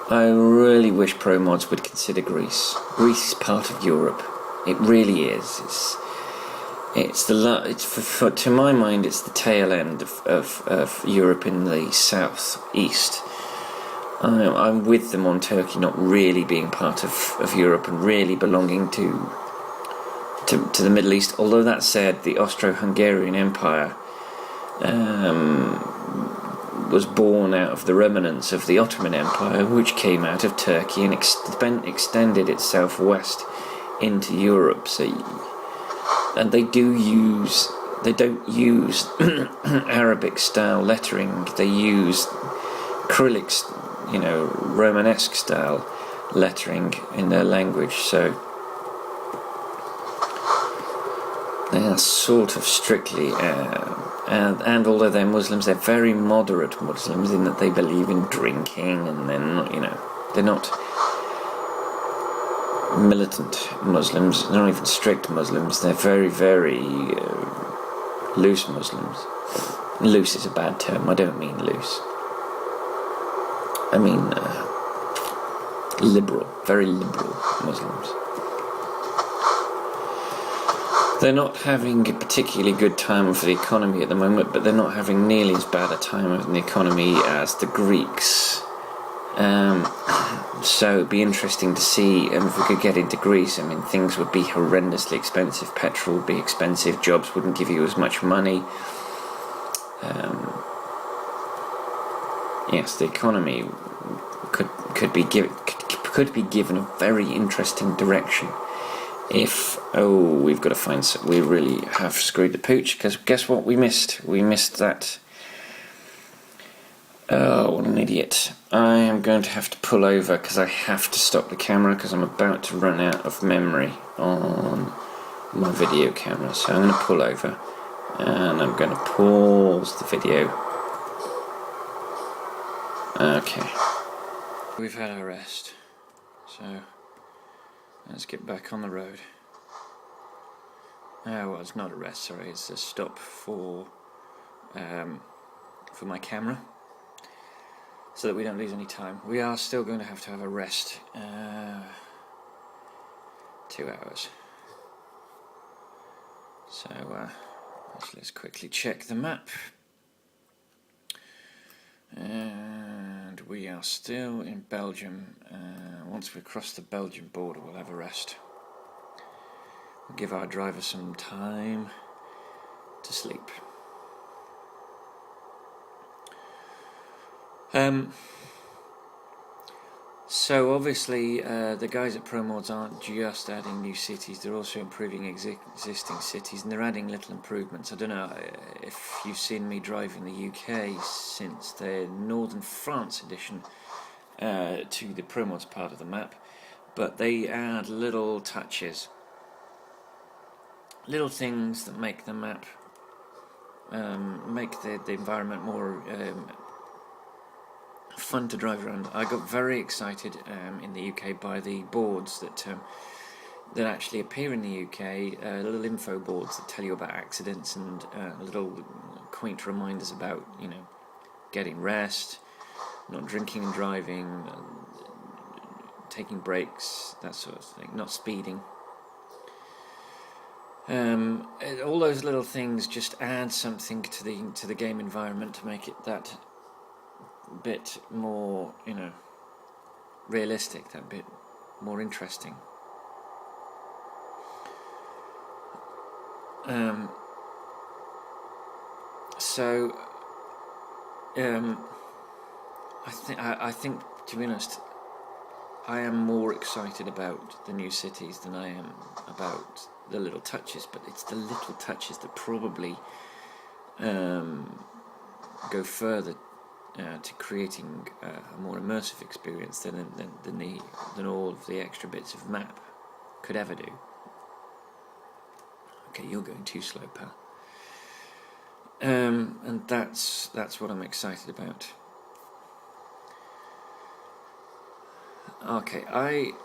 I really wish ProMods would consider Greece. Greece is part of Europe. It really is. To my mind, it's the tail end of Europe in the south-east. I'm with them on Turkey not really being part of Europe and really belonging to the Middle East. Although that said, the Austro-Hungarian Empire was born out of the remnants of the Ottoman Empire, which came out of Turkey and extended itself west into Europe. And they don't use Arabic style lettering. They use Cyrillic, Romanesque style lettering in their language. So they are sort of strictly, and although they're Muslims, they're very moderate Muslims in that they believe in drinking, and they're not militant Muslims. They're not even strict Muslims. They're very, very loose Muslims. Loose is a bad term. I don't mean loose. I mean liberal, very liberal Muslims. They're not having a particularly good time for the economy at the moment, but they're not having nearly as bad a time in the economy as the Greeks. So it'd be interesting to see if we could get into Greece. I mean, things would be horrendously expensive. Petrol would be expensive. Jobs wouldn't give you as much money. Yes, the economy could be given a very interesting direction. We've got to find. We really have screwed the pooch, because guess what we missed? We missed that. Oh, what an idiot. I am going to have to pull over because I have to stop the camera because I'm about to run out of memory on my video camera. So I'm going to pull over and I'm going to pause the video. Okay. We've had our rest. So let's get back on the road. Well, it's not a rest, sorry. It's a stop for my camera, so that we don't lose any time. We are still going to have a rest. 2 hours. So let's quickly check the map. And we are still in Belgium. Once we cross the Belgian border, we'll have a rest. give our driver some time to sleep. So obviously the guys at ProMods aren't just adding new cities, they're also improving existing cities, and they're adding little improvements. I don't know if you've seen me drive in the UK since the Northern France edition to the ProMods part of the map, but they add little touches, little things that make the map, make the environment more fun to drive around. I got very excited in the UK by the boards that actually appear in the UK, little info boards that tell you about accidents and little quaint reminders about, you know, getting rest, not drinking and driving, taking breaks, that sort of thing, not speeding. All those little things just add something to the game environment to make it that bit more, you know, realistic, that bit more interesting. I think to be honest, I am more excited about the new cities than I am about the little touches, but it's the little touches that probably go further to creating a more immersive experience than all of the extra bits of map could ever do. Okay, you're going too slow, pal. And that's what I'm excited about. Okay,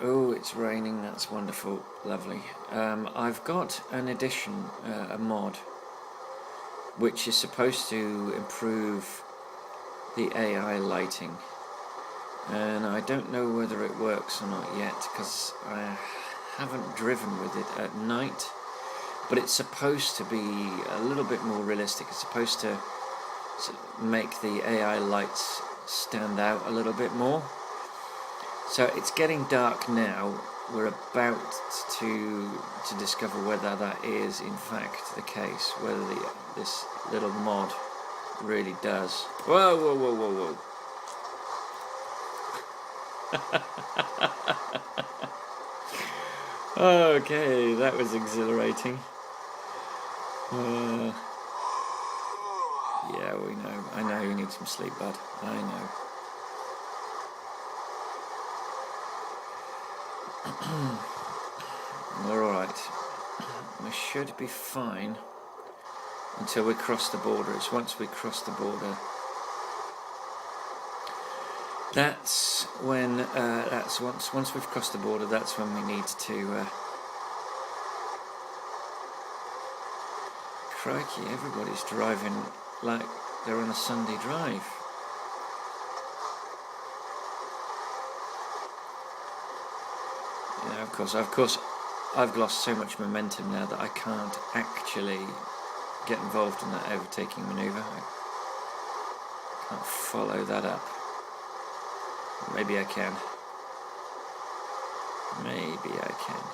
it's raining, that's wonderful, lovely. I've got an addition, a mod, which is supposed to improve the AI lighting, and I don't know whether it works or not yet, because I haven't driven with it at night, but it's supposed to be a little bit more realistic. It's supposed to make the AI lights stand out a little bit more. So it's getting dark now. We're about to discover whether that is in fact the case, whether this little mod really does. Whoa, whoa, whoa, whoa, whoa. Okay, that was exhilarating. Yeah, we know. I know you need some sleep, bud. I know. We're alright. We should be fine until we cross the border. It's once we cross the border, that's when once we've crossed the border, that's when we need to crikey, everybody's driving like they're on a Sunday drive. Yeah, of course I've lost so much momentum now that I can't actually get involved in that overtaking manoeuvre. I can't follow that up. Maybe I can. Maybe I can.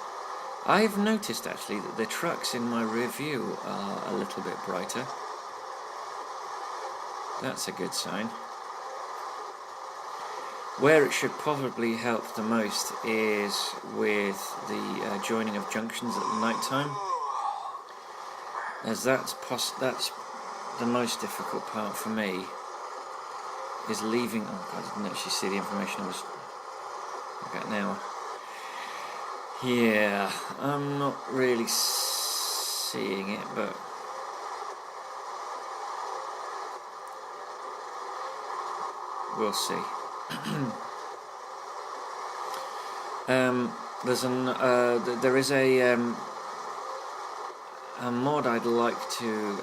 I've noticed actually that the trucks in my rear view are a little bit brighter. That's a good sign. Where it should probably help the most is with the joining of junctions at night time, as that's the most difficult part for me, is leaving. Oh God, I didn't actually see the information I was looking at now. Yeah, I'm not really seeing it, but we'll see. There is a mod I'd like to.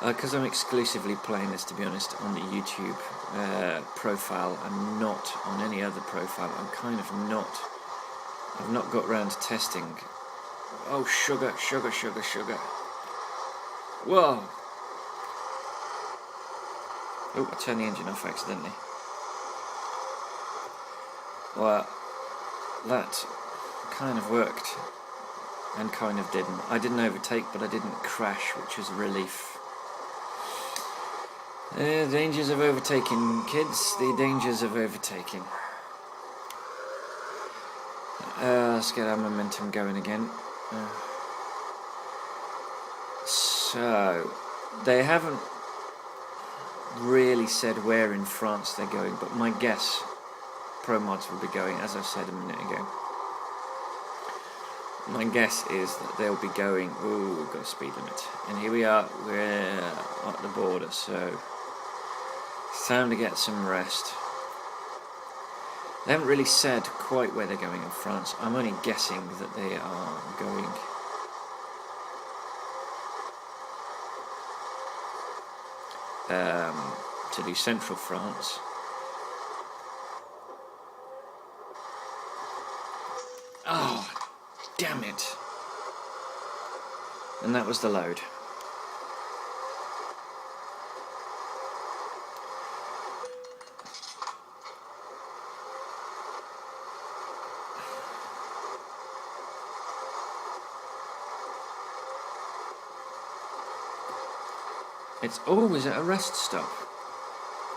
Because I'm exclusively playing this, to be honest, on the YouTube profile and not on any other profile. I've not got round to testing. Oh, sugar. Whoa! Oh, I turned the engine off accidentally. Well, that kind of worked and kind of didn't. I didn't overtake, but I didn't crash, which was a relief. The dangers of overtaking, kids. The dangers of overtaking. Let's get our momentum going again. So, they haven't really said where in France they're going, but my guess, ProMods will be going, as I said a minute ago. My guess is that they'll be going, ooh, we've got a speed limit. And here we are, we're at the border, so it's time to get some rest. They haven't really said quite where they're going in France. I'm only guessing that they are going to do central France. Oh, damn it. And that was the load. It's always at a rest stop.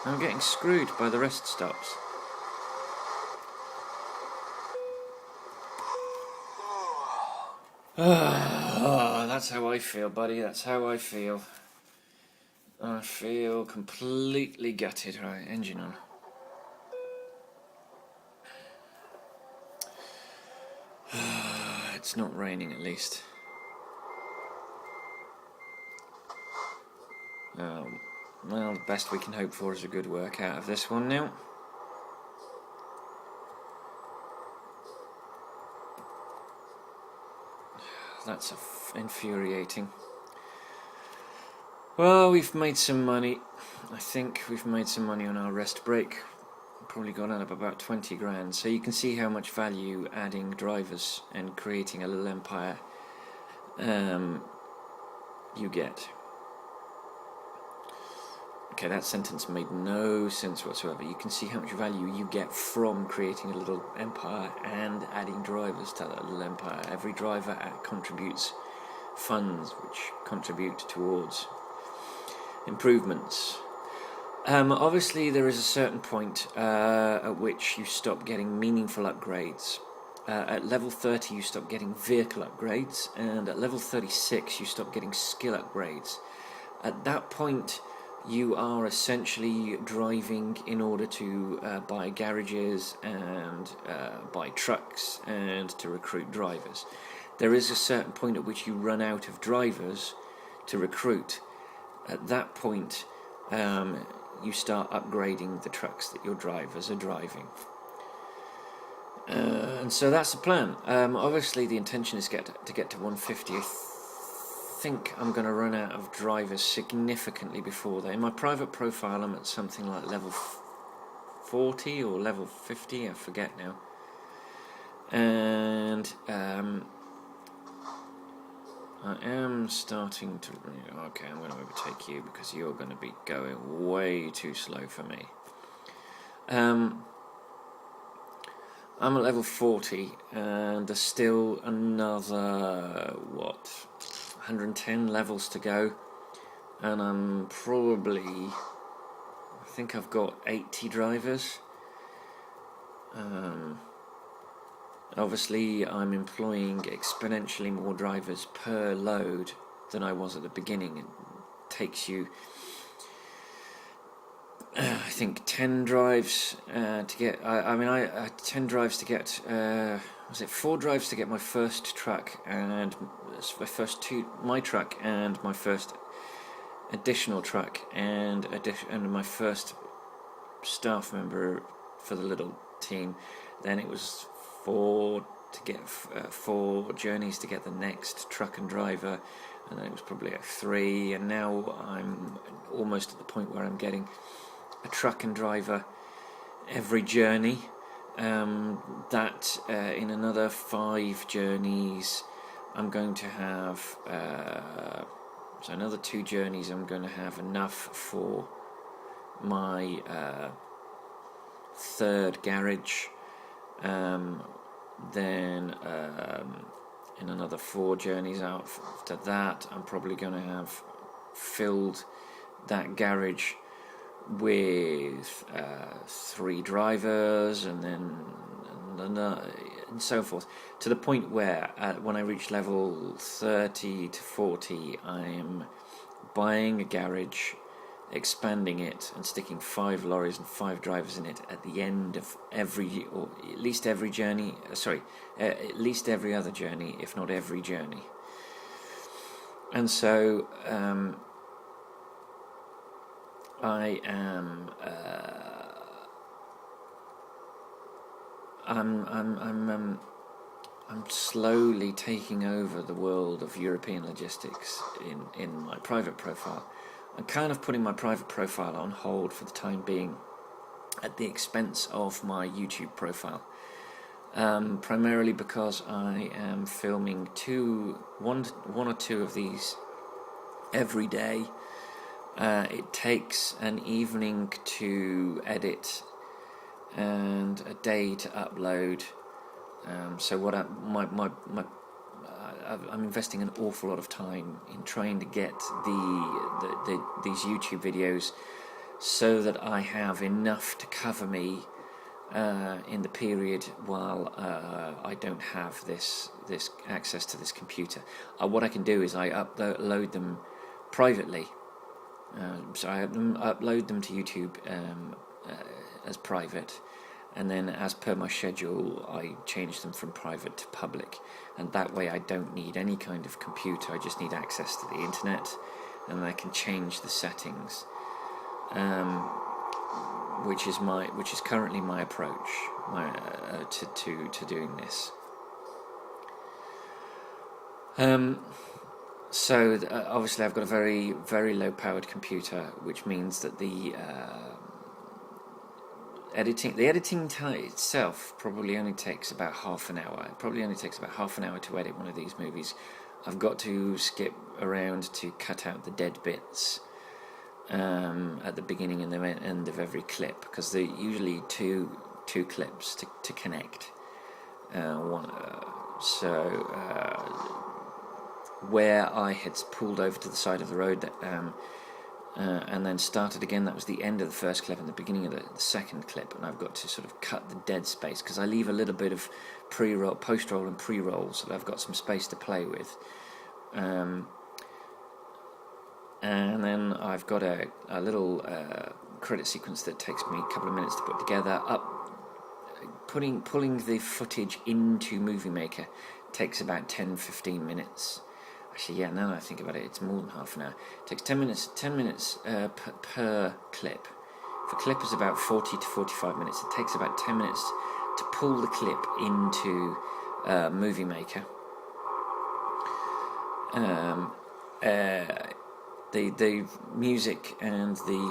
I'm getting screwed by the rest stops. Oh, that's how I feel, buddy. That's how I feel. I feel completely gutted. Right, engine on. It's not raining, at least. Well, the best we can hope for is a good work out of this one now. That's infuriating. Well, we've made some money. I think we've made some money on our rest break. Probably gone up about 20 grand. So you can see how much value adding drivers and creating a little empire you get. Okay, that sentence made no sense whatsoever. You can see how much value you get from creating a little empire and adding drivers to that little empire. Every driver contributes funds which contribute towards improvements. Obviously, there is a certain point at which you stop getting meaningful upgrades. At level 30, you stop getting vehicle upgrades, and at level 36, you stop getting skill upgrades. At that point, you are essentially driving in order to buy garages and buy trucks and to recruit drivers. There is a certain point at which you run out of drivers to recruit. At that point, you start upgrading the trucks that your drivers are driving. And so that's the plan. Obviously, the intention is to get to 150. I think I'm going to run out of drivers significantly before that. In my private profile, I'm at something like level 40 or level 50, I forget now. And I am starting to... Okay, I'm going to overtake you because you're going to be going way too slow for me. I'm at level 40, and there's still another, 110 levels to go, and I'm probably, I think I've got 80 drivers. Obviously I'm employing exponentially more drivers per load than I was at the beginning. It takes you, I think 10 drives to get, I 10 drives to get, was it 4 drives to get my first truck, and my truck and my first additional truck and my first staff member for the little team. Then it was 4 to get 4 journeys to get the next truck and driver, and then it was probably 3, and now I'm almost at the point where I'm getting a truck and driver every journey. In another 5 journeys I'm going to have so another 2 journeys I'm going to have enough for my 3rd garage, then in another 4 journeys out after that, I'm probably going to have filled that garage with 3 drivers, and then and so forth, to the point where when I reach level 30 to 40, I'm buying a garage, expanding it, and sticking 5 lorries and 5 drivers in it at the end of every, or at least every journey, at least every other journey, if not every journey. And so I am I'm slowly taking over the world of European logistics in my private profile. I'm kind of putting my private profile on hold for the time being, at the expense of my YouTube profile, primarily because I am filming one or two of these every day. It takes an evening to edit and a day to upload. So what I'm investing an awful lot of time in trying to get these YouTube videos so that I have enough to cover me in the period while I don't have this access to this computer. What I can do is I upload them privately. So I upload them to YouTube as private, and then as per my schedule I change them from private to public, and that way I don't need any kind of computer. I just need access to the internet, and I can change the settings, which is currently my approach to doing this. So obviously I've got a very, very low powered computer, which means that the editing time itself probably only takes about half an hour. It probably only takes about half an hour to edit one of these movies. I've got to skip around to cut out the dead bits at the beginning and the end of every clip, because they're usually two clips to connect. Where I had pulled over to the side of the road and then started again, that was the end of the first clip and the beginning of the second clip, and I've got to sort of cut the dead space, because I leave a little bit of pre-roll, post-roll and pre-roll, so that I've got some space to play with. And then I've got a little credit sequence that takes me a couple of minutes to put together. Pulling the footage into Movie Maker takes about 10-15 minutes. Actually, yeah, now that I think about it, it's more than half an hour. It takes 10 minutes per clip. If a clip is about 40 to 45 minutes, it takes about 10 minutes to pull the clip into Movie Maker. The music and the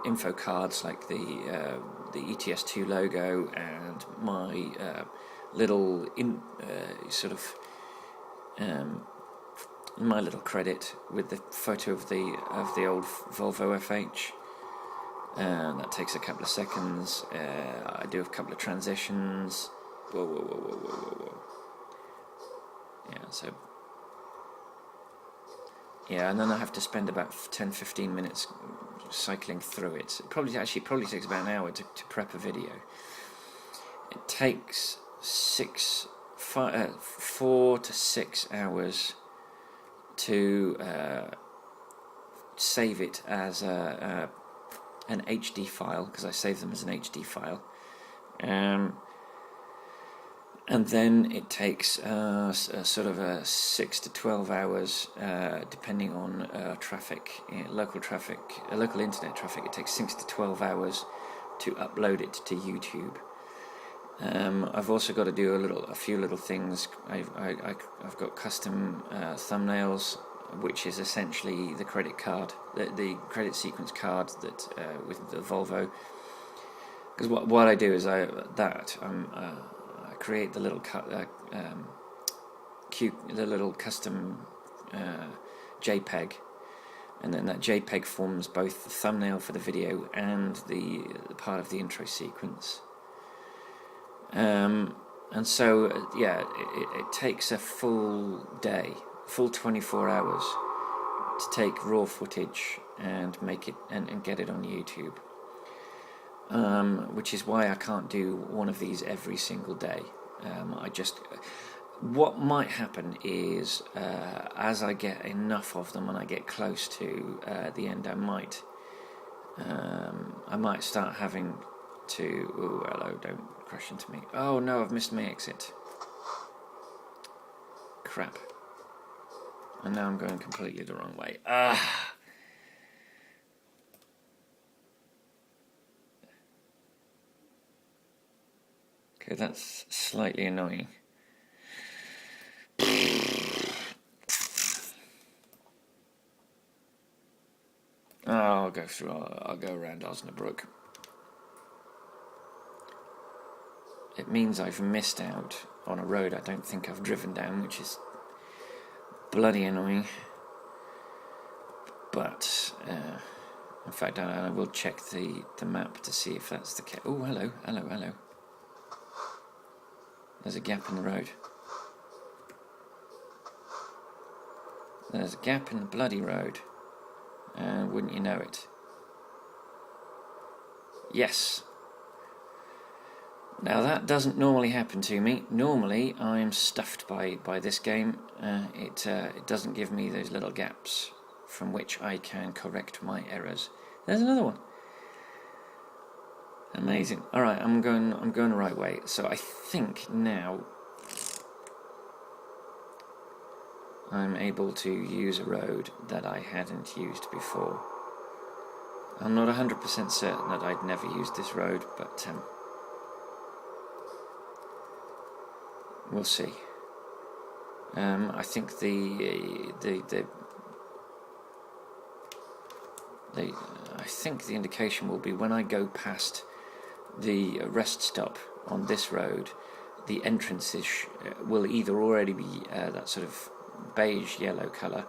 info cards, like the ETS2 logo and my little my little credit with the photo of the old Volvo FH. That takes a couple of seconds. I do a couple of transitions. Whoa. Yeah, so. Yeah, and then I have to spend about 10-15 minutes cycling through it. It probably takes about an hour to prep a video. It takes 4 to 6 hours to save it as an HD file, because I save them as an HD file. And then it takes sort of 6 to 12 hours, depending on local internet traffic. It takes 6 to 12 hours to upload it to YouTube. I've also got to do a few little things. I've got custom thumbnails, which is essentially the credit card, the credit sequence card that with the Volvo. Because what I do is I create the little custom JPEG, and then that JPEG forms both the thumbnail for the video and the part of the intro sequence. And so, yeah, it takes a full day, full 24 hours to take raw footage and make it and get it on YouTube. Which is why I can't do one of these every single day. What might happen is, as I get enough of them and I get close to the end, I might start having to. Oh, hello! Don't crash into me. Oh no! I've missed my exit. Crap! And now I'm going completely the wrong way. Okay, that's slightly annoying. I'll go through. I'll go around Osnabrück. It means I've missed out on a road I don't think I've driven down, which is bloody annoying. But in fact, I will check the map to see if that's the case. Oh, hello. There's a gap in the road. There's a gap in the bloody road. And wouldn't you know it? Yes. Now that doesn't normally happen to me. Normally I'm stuffed by this game. It doesn't give me those little gaps from which I can correct my errors. There's another one. Amazing. All right, I'm going the right way. So I think now I'm able to use a road that I hadn't used before. I'm not 100% certain that I'd never used this road, but we'll see. I think I think the indication will be when I go past the rest stop on this road, the entrances will either already be that sort of beige yellow colour,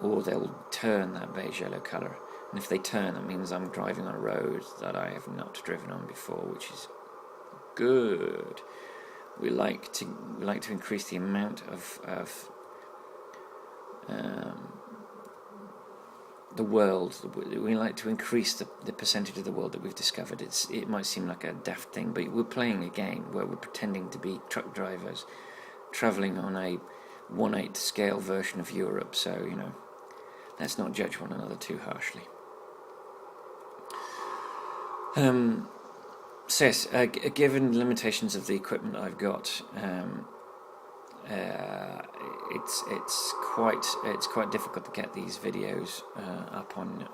or they'll turn that beige yellow colour. And if they turn, that means I'm driving on a road that I have not driven on before, which is good. We like to increase the amount of the world. We like to increase the percentage of the world that we've discovered. It might seem like a daft thing, but we're playing a game where we're pretending to be truck drivers travelling on a 1/8 scale version of Europe, so let's not judge one another too harshly. So yes, given the limitations of the equipment I've got, it's quite difficult to get these videos up on.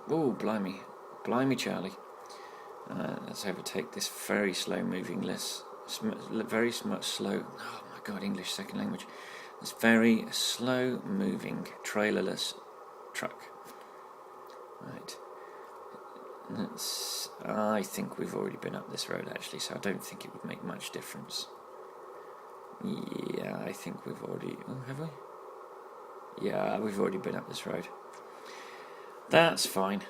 Oh, blimey, Charlie! Let's overtake this very slow-moving very much slow. Oh my God, English second language. This very slow-moving trailerless truck. Right. I think we've already been up this road actually, so I don't think it would make much difference. Yeah, I think we've already. Oh, have we? Yeah, we've already been up this road. That's fine.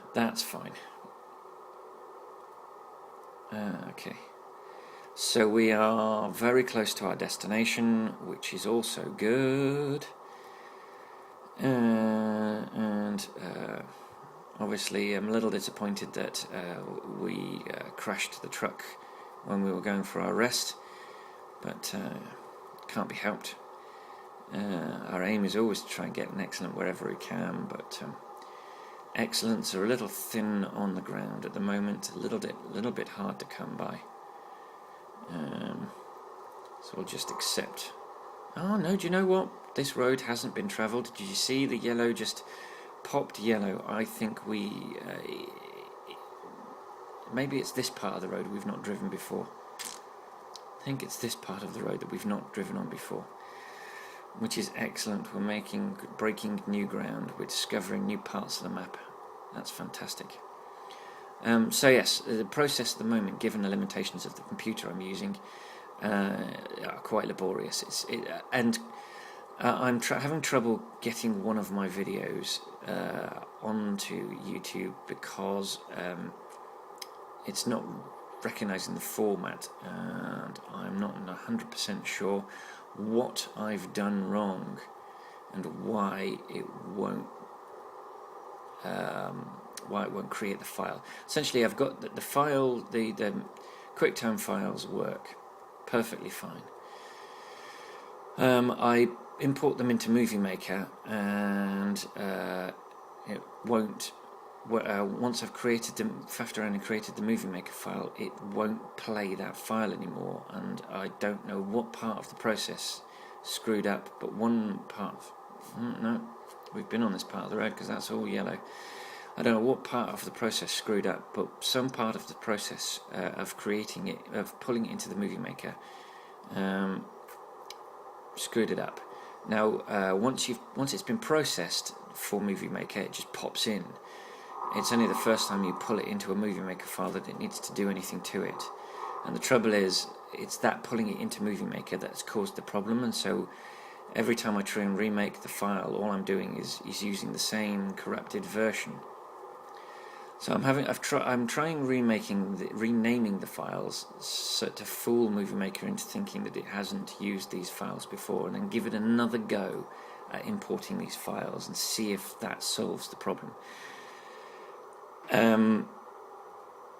Okay. So we are very close to our destination, which is also good. And obviously I'm a little disappointed that we crashed the truck when we were going for our rest, but can't be helped. Our aim is always to try and get an excellent wherever we can, but excellents are a little thin on the ground at the moment, a little bit hard to come by. So we'll just accept. Oh no, do you know what? This road hasn't been travelled. Did you see the yellow just popped yellow? I think maybe it's this part of the road we've not driven before. I think it's this part of the road that we've not driven on before, which is excellent. We're breaking new ground. We're discovering new parts of the map. That's fantastic. So yes, the process at the moment, given the limitations of the computer I'm using, are quite laborious. I'm having trouble getting one of my videos onto YouTube because it's not recognising the format, and I'm not 100% sure what I've done wrong and why it won't create the file. Essentially, I've got the file, the QuickTime files work perfectly fine. I import them into Movie Maker, and it won't. Once I've faffed around and created the Movie Maker file, it won't play that file anymore, and I don't know what part of the process screwed up, but one part. No, we've been on this part of the road because that's all yellow. I don't know what part of the process screwed up, but some part of the process of creating it, of pulling it into the Movie Maker, screwed it up. Now, once it's been processed for Movie Maker, it just pops in. It's only the first time you pull it into a Movie Maker file that it needs to do anything to it. And the trouble is, it's that pulling it into Movie Maker that's caused the problem, and so every time I try and remake the file, all I'm doing is using the same corrupted version. So I'm trying renaming the files so to fool Movie Maker into thinking that it hasn't used these files before, and then give it another go at importing these files and see if that solves the problem.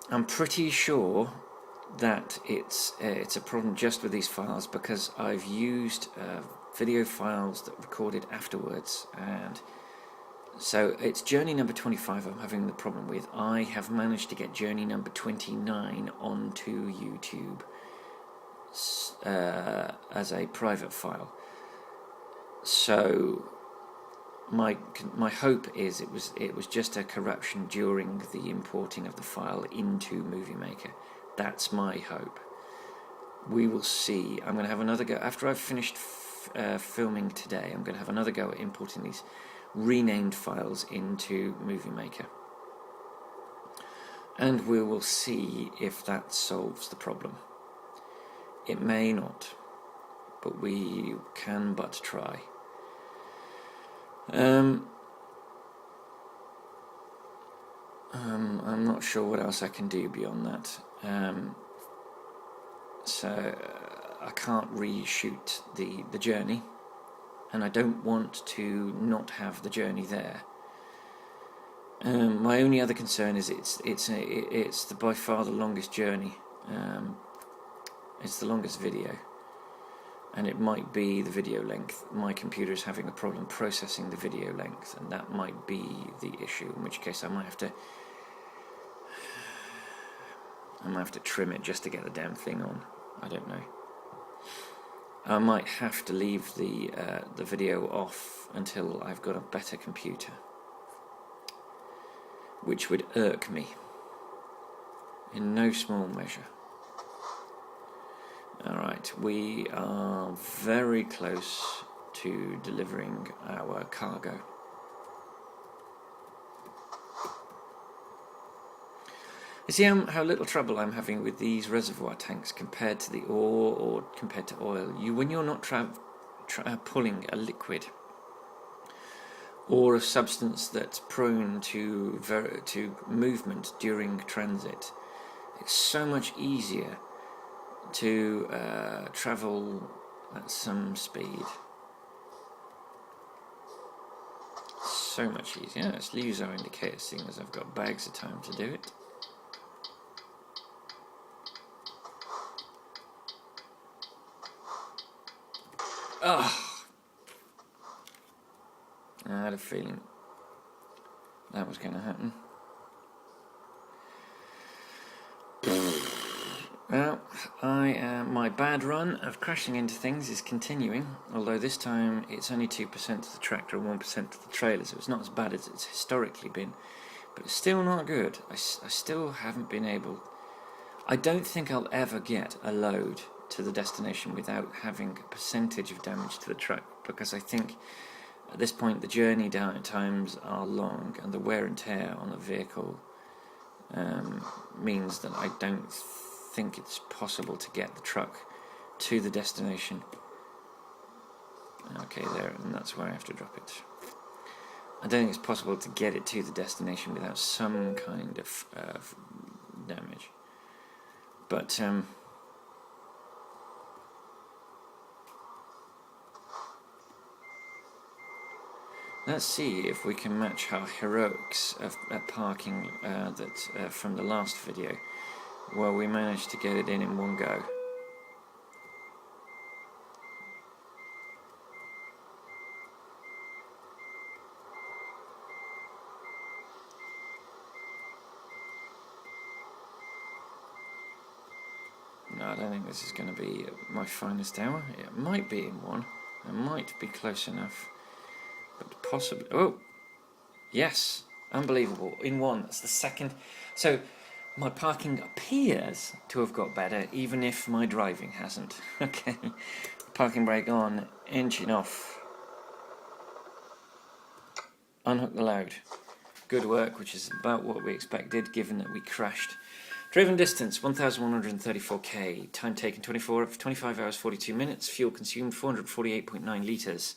I'm pretty sure that it's a problem just with these files, because I've used video files that recorded afterwards, and so it's journey number 25 I'm having the problem with. I have managed to get journey number 29 onto YouTube as a private file. So my hope is it was just a corruption during the importing of the file into Movie Maker. That's my hope. We will see. I'm going to have another go after I've finished filming today. I'm going to have another go at importing these renamed files into Movie Maker, and we will see if that solves the problem. It may not, but we can but try. I'm not sure what else I can do beyond that. So I can't reshoot the journey, and I don't want to not have the journey there. My only other concern is it's by far the longest journey. It's the longest video, and it might be the video length. My computer is having a problem processing the video length, and that might be the issue, in which case I might have to trim it just to get the damn thing on. I don't know. I might have to leave the video off until I've got a better computer, which would irk me in no small measure. Alright, we are very close to delivering our cargo. You see how little trouble I'm having with these reservoir tanks compared to the ore or compared to oil. When you're not pulling a liquid or a substance that's prone to movement during transit, it's so much easier to travel at some speed. So much easier. Let's use our indicator, seeing as I've got bags of time to do it. Oh, I had a feeling that was going to happen. Well, my bad run of crashing into things is continuing, although this time it's only 2% to the tractor and 1% to the trailer, so it's not as bad as it's historically been, but it's still not good. I still haven't been able... I don't think I'll ever get a load to the destination without having a percentage of damage to the truck, because I think at this point the journey times are long, and the wear and tear on the vehicle means that I don't think it's possible to get the truck to the destination. Okay, there, and that's where I have to drop it. I don't think it's possible to get it to the destination without some kind of damage. But let's see if we can match our heroics at parking from the last video, where we managed to get it in one go. No, I don't think this is going to be my finest hour. It might be in one. It might be close enough. But possibly... Oh! Yes! Unbelievable. In one. That's the second. So, my parking appears to have got better, even if my driving hasn't. Okay. Parking brake on. Engine off. Unhook the load. Good work, which is about what we expected, given that we crashed. Driven distance 1,134k. Time taken 25 hours 42 minutes. Fuel consumed 448.9 litres.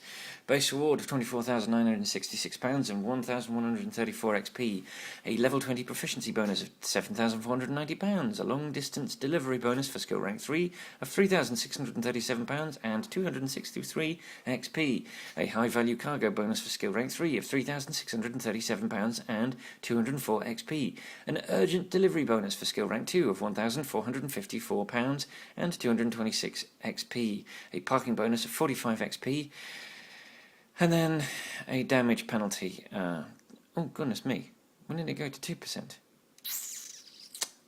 Base reward of £24,966 and 1,134 XP. A level 20 proficiency bonus of £7,490. A long distance delivery bonus for skill rank 3 of £3,637 and 263 XP. A high value cargo bonus for skill rank 3 of £3,637 and 204 XP. An urgent delivery bonus for skill rank 2 of £1,454 and 226 XP. A parking bonus of 45 XP. And then a damage penalty. Oh, goodness me. When did it go to 2%?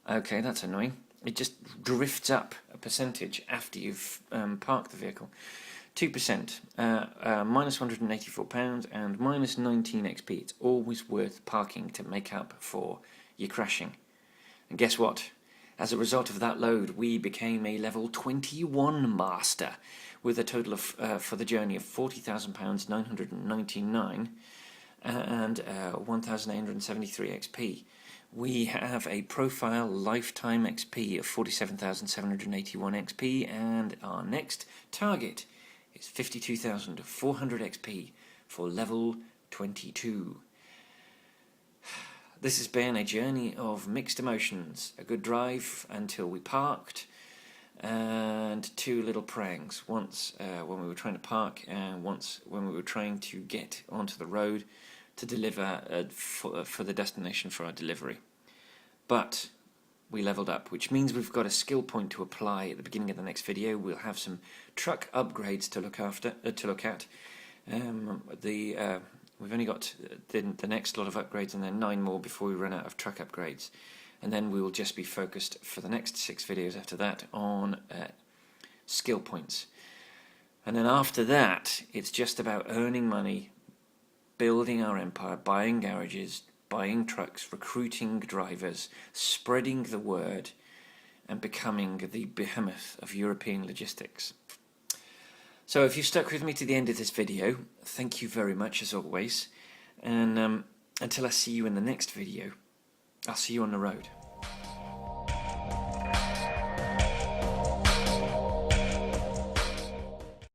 Okay, that's annoying. It just drifts up a percentage after you've parked the vehicle. 2%, minus £184 and minus 19 XP. It's always worth parking to make up for your crashing. And guess what? As a result of that load, we became a level 21 master, with a total of, for the journey, of £40,000 999 and 1,873 XP. We have a profile lifetime XP of 47,781 XP, and our next target is 52,400 XP for level 22. This has been a journey of mixed emotions. A good drive until we parked, and two little prangs. Once when we were trying to park, and once when we were trying to get onto the road to deliver for the destination for our delivery. But we leveled up, which means we've got a skill point to apply at the beginning of the next video. We'll have some truck upgrades to look at. We've only got the next lot of upgrades and then 9 more before we run out of truck upgrades. And then we will just be focused for the next 6 videos after that on skill points. And then after that, it's just about earning money, building our empire, buying garages, buying trucks, recruiting drivers, spreading the word, and becoming the behemoth of European logistics. So if you stuck with me to the end of this video, thank you very much as always, and until I see you in the next video, I'll see you on the road.